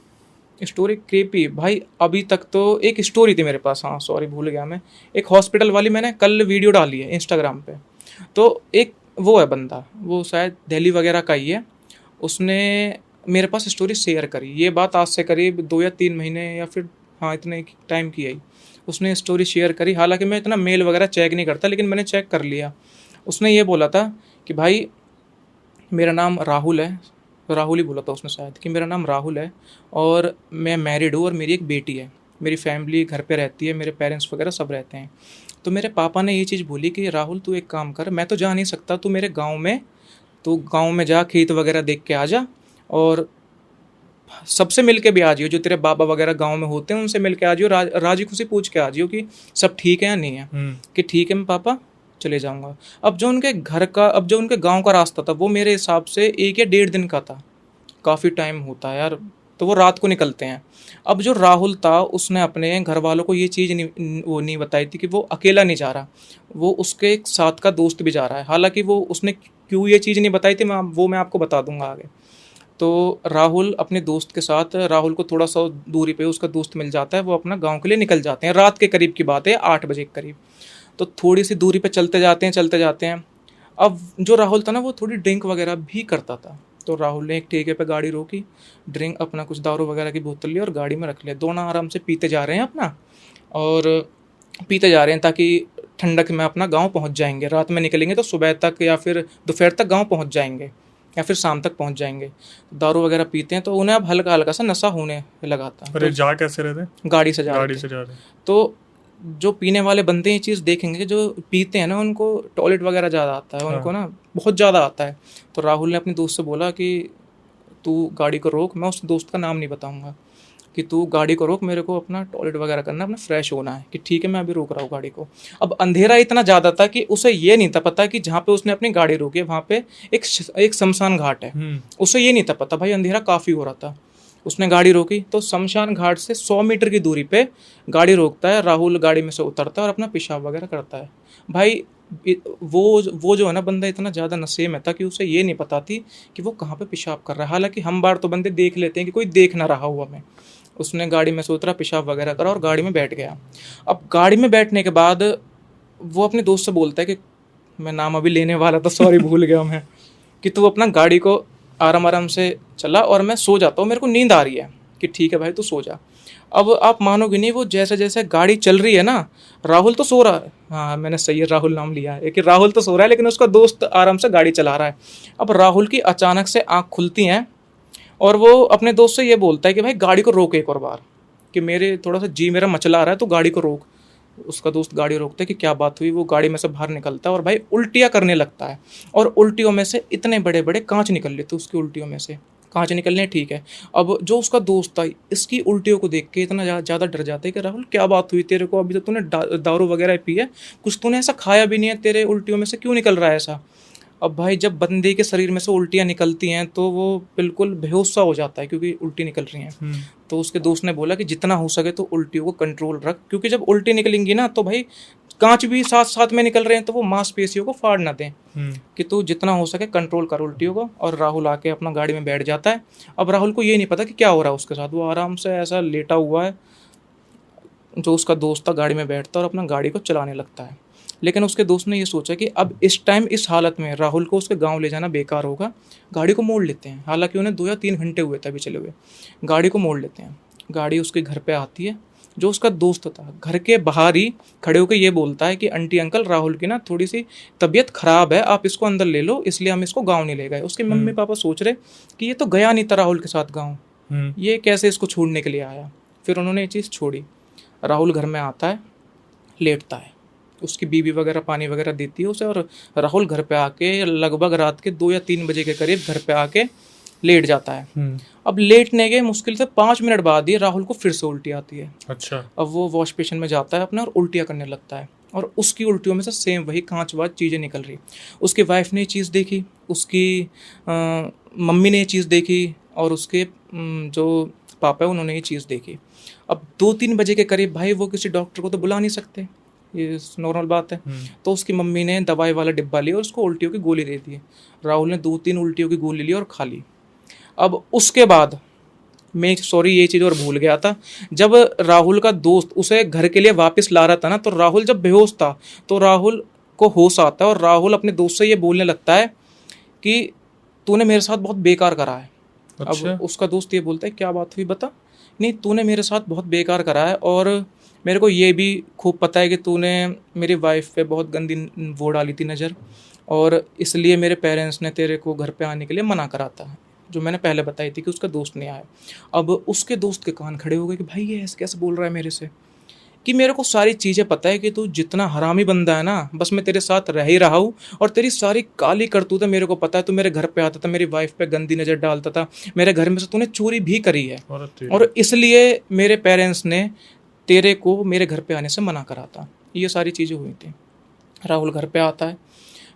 स्टोरी क्रीपी भाई, अभी तक तो एक स्टोरी थी मेरे पास, हाँ सॉरी भूल गया मैं, एक हॉस्पिटल वाली, मैंने कल वीडियो डाली है इंस्टाग्राम पे। तो एक वो है बंदा, वो शायद दिल्ली वगैरह का ही है, उसने मेरे पास स्टोरी शेयर करी। ये बात आज से करीब 2 या 3 महीने या फिर हाँ इतने टाइम की है, उसने स्टोरी शेयर करी। हालांकि मैं इतना मेल वगैरह चेक नहीं करता, लेकिन मैंने चेक कर लिया। उसने ये बोला था कि भाई मेरा नाम राहुल है, राहुल ही बोला था उसने शायद, कि मेरा नाम राहुल है और मैं मैरिड हूँ और मेरी एक बेटी है, मेरी फैमिली घर पे रहती है, मेरे पेरेंट्स वगैरह सब रहते हैं। तो मेरे पापा ने ये चीज़ बोली कि राहुल तू एक काम कर, मैं तो जा नहीं सकता, तू मेरे गांव में जा, खेत वगैरह देख के आ जा, और सबसे मिल के भी आ जियो, जो तेरे बाबा वगैरह गांव में होते हैं उनसे मिल के आ जियो, राजी खुशी पूछ के आ जियो कि सब ठीक है या नहीं है। कि ठीक है मैं पापा चले जाऊंगा। अब जो उनके गांव का रास्ता था वो मेरे हिसाब से 1 या 1.5 दिन का था, काफ़ी टाइम होता है यार, तो वो रात को निकलते हैं। अब जो राहुल था उसने अपने घर वालों को ये चीज़ नहीं बताई थी कि वो अकेला नहीं जा रहा, वो उसके एक साथ का दोस्त भी जा रहा है। हालांकि वो उसने क्यों ये चीज़ नहीं बताई थी मैं आपको बता दूंगा आगे। तो राहुल अपने दोस्त के साथ, राहुल को थोड़ा सा दूरी पे उसका दोस्त मिल जाता है, वो अपना गाँव के लिए निकल जाते हैं। रात के करीब की बात है, 8 बजे के करीब। तो थोड़ी सी दूरी पे चलते जाते हैं। अब जो राहुल था ना वो थोड़ी ड्रिंक वगैरह भी करता था, तो राहुल ने एक ठेके पे गाड़ी रोकी, ड्रिंक अपना कुछ दारू वगैरह की बोतल ली और गाड़ी में रख लिया। दोनों आराम से पीते जा रहे हैं अपना, और पीते जा रहे हैं ताकि ठंडक में अपना गांव पहुंच जाएंगे। रात में निकलेंगे तो सुबह तक या फिर दोपहर तक गांव पहुंच जाएंगे या फिर शाम तक पहुंच जाएंगे। दारू वगैरह पीते हैं तो उन्हें अब हल्का हल्का सा नशा होने लगा था। अरे जा कैसे रहे थे? गाड़ी से जा रहे। तो जो पीने वाले बंदे ये चीज़ देखेंगे, जो पीते हैं ना उनको टॉयलेट वगैरह ज़्यादा आता है, उनको ना बहुत ज़्यादा आता है। तो राहुल ने अपने दोस्त से बोला कि तू गाड़ी को रोक, मैं उस दोस्त का नाम नहीं बताऊंगा, कि तू गाड़ी को रोक, मेरे को अपना टॉयलेट वगैरह करना, अपना फ्रेश होना है। कि ठीक है मैं अभी रोक रहा हूँ गाड़ी को। अब अंधेरा इतना ज़्यादा था कि उसे ये नहीं था पता कि जहाँ पे उसने अपनी गाड़ी रोकी है वहाँ पे एक शमशान घाट है। उसे ये नहीं था पता, भाई अंधेरा काफ़ी हो रहा था। उसने गाड़ी रोकी तो शमशान घाट से 100 मीटर की दूरी पे गाड़ी रोकता है, राहुल गाड़ी में से उतरता है और अपना पेशाब वगैरह करता है। भाई वो जो है ना बंदा इतना ज़्यादा नशे में था कि उसे ये नहीं पता थी कि वो कहाँ पे पेशाब कर रहा है। हालांकि हम बार तो बंदे देख लेते हैं कि कोई देख ना रहा हुआ हमें। उसने गाड़ी में से उतरा, पेशाब वगैरह करा और गाड़ी में बैठ गया। अब गाड़ी में बैठने के बाद वो अपने दोस्त से बोलता है कि मैं नाम अभी लेने वाला था, सॉरी भूल गया मैं, कि तू अपना गाड़ी को आराम आराम से चला और मैं सो जाता हूँ, मेरे को नींद आ रही है। कि ठीक है भाई तू सो जा। अब आप मानोगे नहीं, वो जैसे जैसे गाड़ी चल रही है ना, राहुल तो सो रहा है, हाँ मैंने सही है राहुल नाम लिया है कि राहुल तो सो रहा है, लेकिन उसका दोस्त आराम से गाड़ी चला रहा है। अब राहुल की अचानक से आँख खुलती हैं और वो अपने दोस्त से ये बोलता है कि भाई गाड़ी को रोक एक और बार, कि मेरे थोड़ा सा जी मेरा मचला रहा है तो गाड़ी को रोक। उसका दोस्त गाड़ी रोकता है कि क्या बात हुई। वो गाड़ी में से बाहर निकलता है और भाई उल्टियाँ करने लगता है, और उल्टियों में से इतने बड़े बड़े कांच निकल लेते उसकी उल्टियों में से। कांच निकलने ठीक है, अब जो उसका दोस्त था इसकी उल्टियों को देख के इतना ज़्यादा डर जाता है कि राहुल क्या बात हुई तेरे को, अभी तो तूने दारू वगैरह पी है, कुछ तूने ऐसा खाया भी नहीं है, तेरे उल्टियों में से क्यों निकल रहा है ऐसा। अब भाई जब बंदे के शरीर में से उल्टियाँ निकलती हैं तो वो बिल्कुल बेहोश सा हो जाता है क्योंकि उल्टी निकल रही हैं। तो उसके दोस्त ने बोला कि जितना हो सके तो उल्टियों को कंट्रोल रख, क्योंकि जब उल्टी निकलेंगी ना तो भाई कांच भी साथ साथ में निकल रहे हैं तो वो मांसपेशियों को फाड़ ना दें, कि तू जितना हो सके कंट्रोल कर उल्टियों को। और राहुल आके अपना गाड़ी में बैठ जाता है। अब राहुल को ये नहीं पता कि क्या हो रहा है उसके साथ, वो आराम से ऐसा लेटा हुआ है। जो उसका दोस्त था गाड़ी में बैठता और अपना गाड़ी को चलाने लगता है। लेकिन उसके दोस्त ने ये सोचा कि अब इस टाइम इस हालत में राहुल को उसके गांव ले जाना बेकार होगा, गाड़ी को मोड़ लेते हैं। हालांकि उन्हें 2 या 3 घंटे हुए थे अभी चले हुए, गाड़ी को मोड़ लेते हैं। गाड़ी उसके घर पे आती है। जो उसका दोस्त था घर के बाहर ही खड़े होकर ये बोलता है कि आंटी अंकल राहुल की ना थोड़ी सी तबीयत खराब है, आप इसको अंदर ले लो, इसलिए हम इसको गाँव नहीं ले गए। उसके मम्मी पापा सोच रहे कि ये तो गया नहीं था राहुल के साथ गाँव, ये कैसे इसको छोड़ने के लिए आया। फिर उन्होंने ये चीज़ छोड़ी। राहुल घर में आता है, लेटता है, उसकी बीवी वगैरह पानी वगैरह देती है उसे, और राहुल घर पे आके लगभग रात के 2 या 3 बजे के करीब घर पे आके लेट जाता है। अब लेटने के मुश्किल से 5 मिनट बाद ही राहुल को फिर से उल्टी आती है। अच्छा। अब वो वॉश बेसिन में जाता है अपना और उल्टियाँ करने लगता है, और उसकी उल्टियों में से सेम वही कांचवाज चीज़ें निकल रही। उसकी वाइफ ने ये चीज़ देखी, उसकी मम्मी ने ये चीज़ देखी, और उसके जो पापा है उन्होंने ये चीज़ देखी। अब 2-3 बजे के करीब भाई वो किसी डॉक्टर को तो बुला नहीं सकते, ये नॉर्मल बात है। तो उसकी मम्मी ने दवाई वाला डिब्बा लिया और उसको उल्टियों की गोली दे दी। राहुल ने 2-3 उल्टियों की गोली ली और खा ली। अब उसके बाद मैं सॉरी ये चीज़ और भूल गया था, जब राहुल का दोस्त उसे घर के लिए वापस ला रहा था ना, तो राहुल जब बेहोश था तो राहुल को होश आता है और राहुल अपने दोस्त से ये बोलने लगता है कि तूने मेरे साथ बहुत बेकार करा है। अच्छा। अब उसका दोस्त ये बोलता है क्या बात हुई बता। नहीं तूने मेरे साथ बहुत बेकार करा है, और मेरे को ये भी खूब पता है कि तूने मेरी वाइफ पे बहुत गंदी वो डाली थी नज़र, और इसलिए मेरे पेरेंट्स ने तेरे को घर पे आने के लिए मना करा था, जो मैंने पहले बताई थी कि उसका दोस्त नहीं आया। अब उसके दोस्त के कान खड़े हो गए कि भाई ये ऐसे कैसे बोल रहा है मेरे से, कि मेरे को सारी चीज़ें पता है कि तू जितना हरामी बंदा है ना, बस मैं तेरे साथ रह ही रहा हूँ, और तेरी सारी काली करतूतें मेरे को पता है। तू मेरे घर पे आता था, मेरी वाइफ पे गंदी नज़र डालता था, मेरे घर में से तूने चोरी भी करी है, और इसलिए मेरे पेरेंट्स ने तेरे को मेरे घर पे आने से मना करा था। ये सारी चीज़ें हुई थी। राहुल घर पे आता है।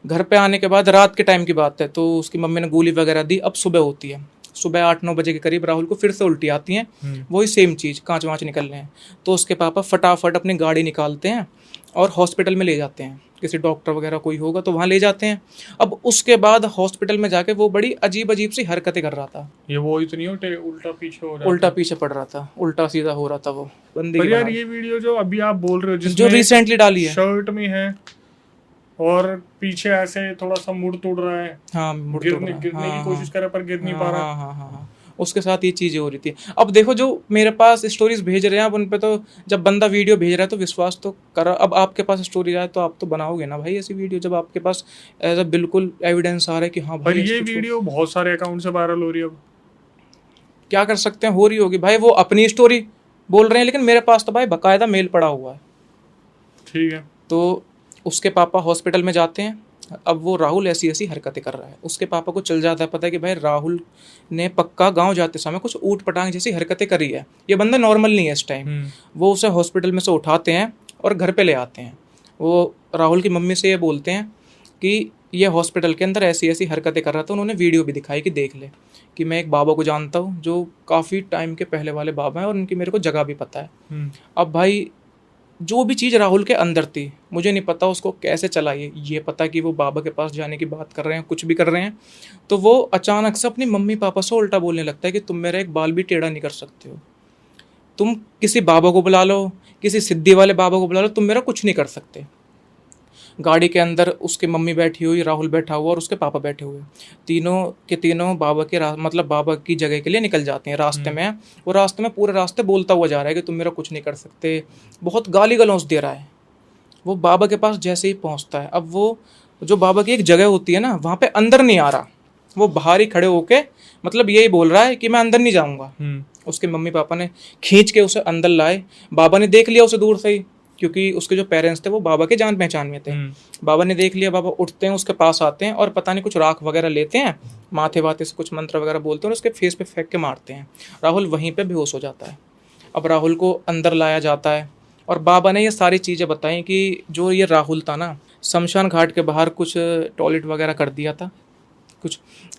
घर पे आने के बाद रात के टाइम की बात है, तो उसकी मम्मी ने गोली वगैरह दी। अब सुबह होती है, सुबह 8-9 बजे के करीब राहुल को फिर से उल्टी आती हैं, वही सेम चीज़, कांच वाँच निकल रहे हैं। तो उसके पापा फटाफट अपनी गाड़ी निकालते हैं और हॉस्पिटल में ले जाते हैं, किसी डॉक्टर वगैरह कोई होगा तो वहाँ ले जाते हैं। अब उसके बाद हॉस्पिटल में जाके वो बड़ी अजीब अजीब सी हरकतें कर रहा था। ये वो इतनी उल्टा पीछे हो रहा उल्टा पीछे पड़ रहा था, उल्टा सीधा हो रहा था वो बंदी। पर यार ये वीडियो जो अभी आप बोल रहे हो जो जिसमें रिसेंटली डाली है, शर्ट में है और पीछे ऐसे थोड़ा सा मुड़ तोड़ रहा है, हाँ गिरने की कोशिश कर रहा है पर गिर नहीं पा रहा। हाँ, उसके साथ ये चीज़ें हो रही थी। अब देखो जो मेरे पास स्टोरीज भेज रहे हैं, अब उन पे तो जब बंदा वीडियो भेज रहा है तो विश्वास तो कर। अब आपके पास स्टोरी आए तो आप तो बनाओगे ना भाई ऐसी वीडियो, जब आपके पास एज अ बिल्कुल एविडेंस आ रहा है कि हाँ भाई। पर ये वीडियो बहुत सारे अकाउंट से वायरल हो रही है। अब क्या कर सकते हैं, हो रही होगी भाई, वो अपनी स्टोरी बोल रहे हैं, लेकिन मेरे पास तो भाई बाकायदा मेल पड़ा हुआ है। ठीक है। तो उसके पापा हॉस्पिटल में जाते हैं। अब वो राहुल ऐसी ऐसी हरकतें कर रहा है, उसके पापा को चल जाता है पता है कि भाई राहुल ने पक्का गांव जाते समय कुछ ऊट पटांग जैसी हरकतें करी है, ये बंदा नॉर्मल नहीं है इस टाइम। वो उसे हॉस्पिटल में से उठाते हैं और घर पे ले आते हैं। वो राहुल की मम्मी से ये बोलते हैं कि ये हॉस्पिटल के अंदर ऐसी ऐसी हरकतें कर रहा था। उन्होंने वीडियो भी दिखाई कि देख ले, कि मैं एक बाबा को जानता हूँ जो काफ़ी टाइम के पहले वाले बाबा हैं और उनकी मेरे को जगह भी पता है। अब भाई जो भी चीज़ राहुल के अंदर थी, मुझे नहीं पता उसको कैसे चलाई, ये पता कि वो बाबा के पास जाने की बात कर रहे हैं, कुछ भी कर रहे हैं, तो वो अचानक से अपनी मम्मी पापा से उल्टा बोलने लगता है कि तुम मेरा एक बाल भी टेढ़ा नहीं कर सकते हो, तुम किसी बाबा को बुला लो, किसी सिद्धि वाले बाबा को बुला लो, तुम मेरा कुछ नहीं कर सकते। गाड़ी के अंदर उसकी मम्मी बैठी हुई, राहुल बैठा हुआ और उसके पापा बैठे हुए, तीनों के तीनों बाबा के मतलब बाबा की जगह के लिए निकल जाते हैं। रास्ते में वो रास्ते में पूरे रास्ते बोलता हुआ जा रहा है कि तुम मेरा कुछ नहीं कर सकते, बहुत गाली गलौज दे रहा है। वो बाबा के पास जैसे ही पहुंचता है, अब वो जो बाबा की एक जगह होती है ना, वहाँ पे अंदर नहीं आ रहा, वो बाहर ही खड़े होके मतलब यही बोल रहा है कि मैं अंदर नहीं जाऊँगा। उसके मम्मी पापा ने खींच के उसे अंदर लाए। बाबा ने देख लिया उसे दूर से ही, क्योंकि उसके जो पेरेंट्स थे वो बाबा के जान पहचान में थे। बाबा ने देख लिया, बाबा उठते हैं, उसके पास आते हैं और पता नहीं कुछ राख वगैरह लेते हैं, माथे वाथे से कुछ मंत्र वगैरह बोलते हैं और उसके फेस पे फेंक के मारते हैं। राहुल वहीं पे बेहोश हो जाता है। अब राहुल को अंदर लाया जाता है और बाबा ने ये सारी चीज़ें बताई कि जो ये राहुल था ना, शमशान घाट के बाहर कुछ टॉयलेट वगैरह कर दिया था कुछ,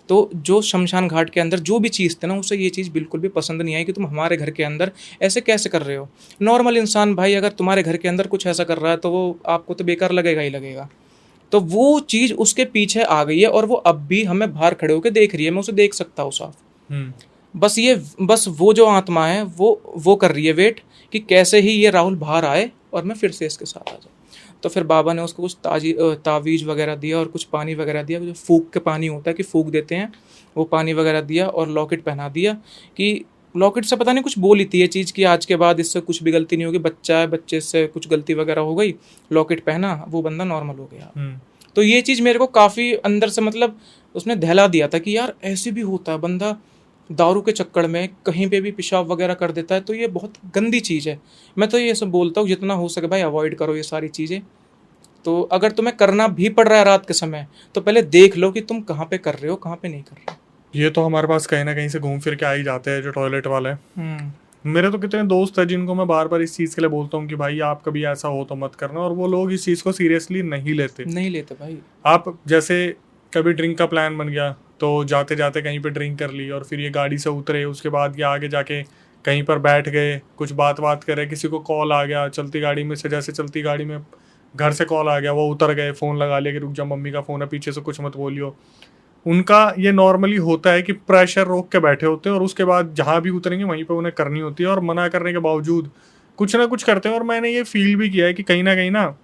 तो जो शमशान घाट के अंदर जो भी चीज़ थी ना, उसे ये चीज़ बिल्कुल भी पसंद नहीं आई कि तुम हमारे घर के अंदर ऐसे कैसे कर रहे हो। नॉर्मल इंसान भाई अगर तुम्हारे घर के अंदर कुछ ऐसा कर रहा है तो वो आपको तो बेकार लगेगा ही लगेगा। तो वो चीज़ उसके पीछे आ गई है और वो अब भी हमें बाहर खड़े होकर देख रही है, मैं उसे देख सकता हूँ साफ। बस वो जो आत्मा है वो कर रही है वेट कि कैसे ही ये राहुल बाहर आए और मैं फिर से इसके साथ आ जाऊँ। तो फिर बाबा ने उसको कुछ तावीज़ वगैरह दिया और कुछ पानी वगैरह दिया, जो फूक के पानी होता है कि फूक देते हैं, वो पानी वगैरह दिया और लॉकेट पहना दिया कि लॉकेट से पता नहीं कुछ बोली थी ये चीज़ कि आज के बाद इससे कुछ भी गलती नहीं होगी, बच्चा है, बच्चे से कुछ गलती वगैरह हो गई, लॉकेट पहना, वो बंदा नॉर्मल हो गया। तो ये चीज़ मेरे को काफ़ी अंदर से मतलब उसने दहला दिया था कि यार ऐसे भी होता है, बंदा दारू के चक्कर में कहीं पे भी पेशाब वगैरह कर देता है, तो ये बहुत गंदी चीज़ है। मैं तो ये सब बोलता हूँ जितना हो सके भाई अवॉइड करो ये सारी चीज़ें। तो अगर तुम्हें करना भी पड़ रहा है रात के समय, तो पहले देख लो कि तुम कहाँ पे कर रहे हो, कहाँ पे नहीं कर रहे हो। ये तो हमारे पास कहीं ना कहीं से घूम फिर के आ ही जाते हैं जो टॉयलेट वाले। मेरे तो कितने दोस्त हैं जिनको मैं बार बार इस चीज़ के लिए बोलता हूँ कि भाई आप कभी ऐसा हो तो मत करना, और वो लोग इस चीज़ को सीरियसली नहीं लेते भाई। आप जैसे कभी ड्रिंक का प्लान बन गया तो जाते जाते कहीं पे ड्रिंक कर ली और फिर ये गाड़ी से उतरे, उसके बाद ये आगे जाके कहीं पर बैठ गए, कुछ बात करे, किसी को कॉल आ गया चलती गाड़ी में से, जैसे चलती गाड़ी में घर से कॉल आ गया, वो उतर गए, फ़ोन लगा लिया कि रुक जा मम्मी का फ़ोन है, पीछे से कुछ मत बोलियो। उनका ये नॉर्मली होता है कि प्रेशर रोक के बैठे होते हैं और उसके बाद जहाँ भी उतरेंगे वहीं पे उन्हें करनी होती है, और मना करने के बावजूद कुछ ना कुछ करते हैं। और मैंने ये फील भी किया है कि कहीं ना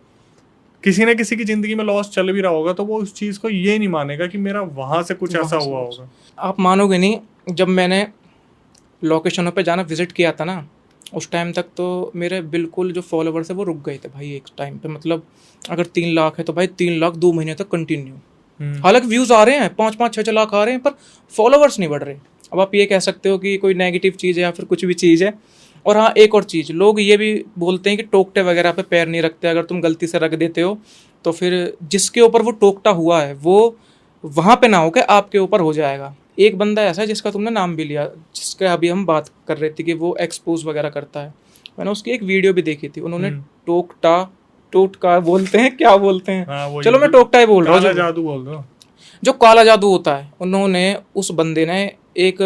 किसी न किसी की ज़िंदगी में लॉस चल भी रहा होगा तो वो उस चीज़ को ये नहीं मानेगा कि मेरा वहाँ से कुछ ऐसा हुआ होगा। आप मानोगे नहीं, जब मैंने लोकेशनों पे जाना विजिट किया था ना, उस टाइम तक तो मेरे बिल्कुल जो फॉलोवर्स है वो रुक गए थे भाई एक टाइम पे। मतलब अगर 3 लाख है तो भाई 3 लाख 2 महीने तक कंटिन्यू। हालांकि व्यूज़ आ रहे हैं 5-5-6 लाख आ रहे हैं, पर फॉलोवर्स नहीं बढ़ रहे। अब आप ये कह सकते हो कि कोई नेगेटिव चीज़ है या फिर कुछ भी चीज़ है। और हाँ, एक और चीज़, लोग ये भी बोलते हैं कि टोकटे वगैरह पे पैर नहीं रखते, अगर तुम गलती से रख देते हो तो फिर जिसके ऊपर वो टोकटा हुआ है वो वहाँ पे ना हो के आपके ऊपर हो जाएगा। एक बंदा ऐसा है जिसका तुमने नाम भी लिया, जिसका अभी हम बात कर रहे थे कि वो एक्सपोज वगैरह करता है, मैंने उसकी एक वीडियो भी देखी थी। उन्होंने टोटका बोलते हैं, क्या बोलते हैं, चलो मैं टोकटा ही बोल रहा हूँ, जादू बोल दो, जो काला जादू होता है। उन्होंने उस बंदे ने एक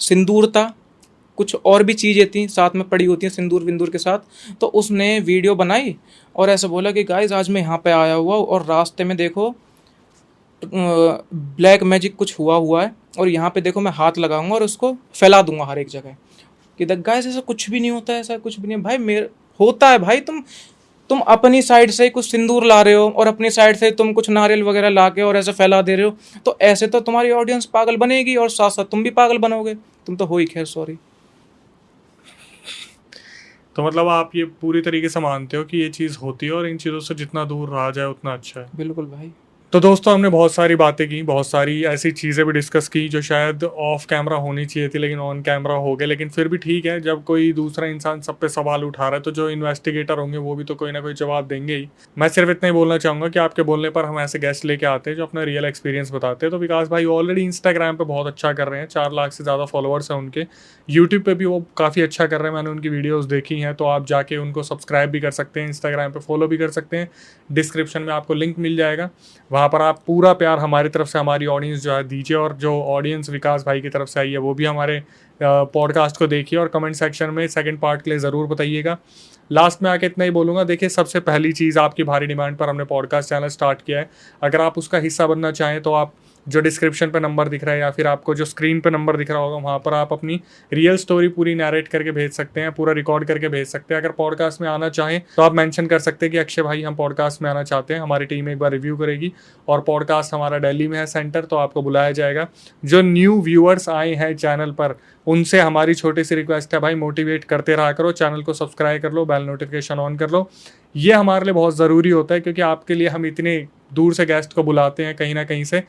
सिंदूर था, कुछ और भी चीज़ें थी साथ में पड़ी होती हैं सिंदूर विंदूर के साथ, तो उसने वीडियो बनाई और ऐसा बोला कि गाइस आज मैं यहाँ पे आया हुआ और रास्ते में देखो ब्लैक मैजिक कुछ हुआ है और यहाँ पे देखो मैं हाथ लगाऊंगा और उसको फैला दूंगा हर एक जगह कि गाइस ऐसा कुछ भी नहीं होता है, ऐसा कुछ भी नहीं भाई। मेरे होता है भाई, तुम अपनी साइड से कुछ सिंदूर ला रहे हो और अपनी साइड से तुम कुछ नारियल वगैरह ला के और ऐसे फैला दे रहे हो, तो ऐसे तो तुम्हारी ऑडियंस पागल बनेगी और साथ साथ तुम भी पागल बनोगे। तुम तो हो ही, खैर सॉरी। तो मतलब आप ये पूरी तरीके से मानते हो कि ये चीज़ होती है और इन चीज़ों से जितना दूर रहा जाए उतना अच्छा है। बिल्कुल भाई। तो दोस्तों हमने बहुत सारी बातें की, बहुत सारी ऐसी चीज़ें भी डिस्कस की जो शायद ऑफ कैमरा होनी चाहिए थी लेकिन ऑन कैमरा हो गए। लेकिन फिर भी ठीक है, जब कोई दूसरा इंसान सब पे सवाल उठा रहा है तो जो इन्वेस्टिगेटर होंगे वो भी तो कोई ना कोई जवाब देंगे ही। मैं सिर्फ इतना ही बोलना चाहूँगा कि आपके बोलने पर हम ऐसे गेस्ट लेके आते हैं जो अपना रियल एक्सपीरियंस बताते हैं। तो विकास भाई ऑलरेडी इंस्टाग्राम पर बहुत अच्छा कर रहे हैं, 4 लाख से ज़्यादा फॉलोअर्स हैं उनके। यूट्यूब पर भी वो काफ़ी अच्छा कर रहे हैं, मैंने उनकी वीडियोज़ देखी हैं, तो आप जाके उनको सब्सक्राइब भी कर सकते हैं, इंस्टाग्राम पर फॉलो भी कर सकते हैं। डिस्क्रिप्शन में आपको लिंक मिल जाएगा, वहाँ पर आप पूरा प्यार हमारी तरफ से हमारी ऑडियंस जो है दीजिए, और जो ऑडियंस विकास भाई की तरफ से आई है वो भी हमारे पॉडकास्ट को देखिए और कमेंट सेक्शन में सेकंड पार्ट के लिए ज़रूर बताइएगा। लास्ट में आके इतना ही बोलूँगा, देखिए सबसे पहली चीज़ आपकी भारी डिमांड पर हमने पॉडकास्ट चैनल स्टार्ट किया है। अगर आप उसका हिस्सा बनना चाहें तो आप जो डिस्क्रिप्शन पे नंबर दिख रहा है या फिर आपको जो स्क्रीन पे नंबर दिख रहा होगा वहाँ पर आप अपनी रियल स्टोरी पूरी नैरेट करके भेज सकते हैं, पूरा रिकॉर्ड करके भेज सकते हैं। अगर पॉडकास्ट में आना चाहें तो आप मेंशन कर सकते हैं कि अक्षय भाई हम पॉडकास्ट में आना चाहते हैं, हमारी टीम एक बार रिव्यू करेगी और पॉडकास्ट हमारा दिल्ली में है सेंटर, तो आपको बुलाया जाएगा। जो न्यू व्यूअर्स आए हैं चैनल पर उनसे हमारी छोटी सी रिक्वेस्ट है भाई, मोटिवेट करते रहा करो, चैनल को सब्सक्राइब कर लो, बेल नोटिफिकेशन ऑन कर लो। ये हमारे लिए बहुत ज़रूरी होता है क्योंकि आपके लिए हम इतने दूर से गेस्ट को बुलाते हैं कहीं ना कहीं से।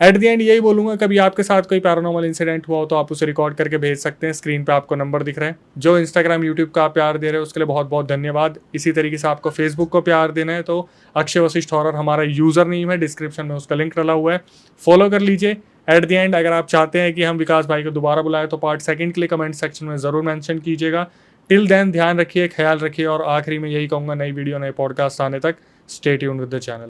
एट द एंड यही बोलूँगा, कभी आपके साथ कोई पैरानॉर्मल इंसिडेंट हुआ हो तो आप उसे रिकॉर्ड करके भेज सकते हैं। स्क्रीन पे आपको नंबर दिख रहा है। जो इंस्टाग्राम यूट्यूब का आप प्यार दे रहे हो उसके लिए बहुत बहुत धन्यवाद। इसी तरीके से आपको फेसबुक को प्यार देना है तो अक्षय वशिष्ठ हॉरर हमारा यूज़र नेम है, डिस्क्रिप्शन में उसका लिंक डला हुआ है, फॉलो कर लीजिए। एट द एंड अगर आप चाहते हैं कि हम विकास भाई को दोबारा बुलाएं तो पार्ट 2 के लिए कमेंट सेक्शन में ज़रूर मेंशन कीजिएगा। टिल देन ध्यान रखिए, ख्याल रखिए और आखिरी में यही कहूँगा, नई वीडियो नए पॉडकास्ट आने तक stay tuned with the channel.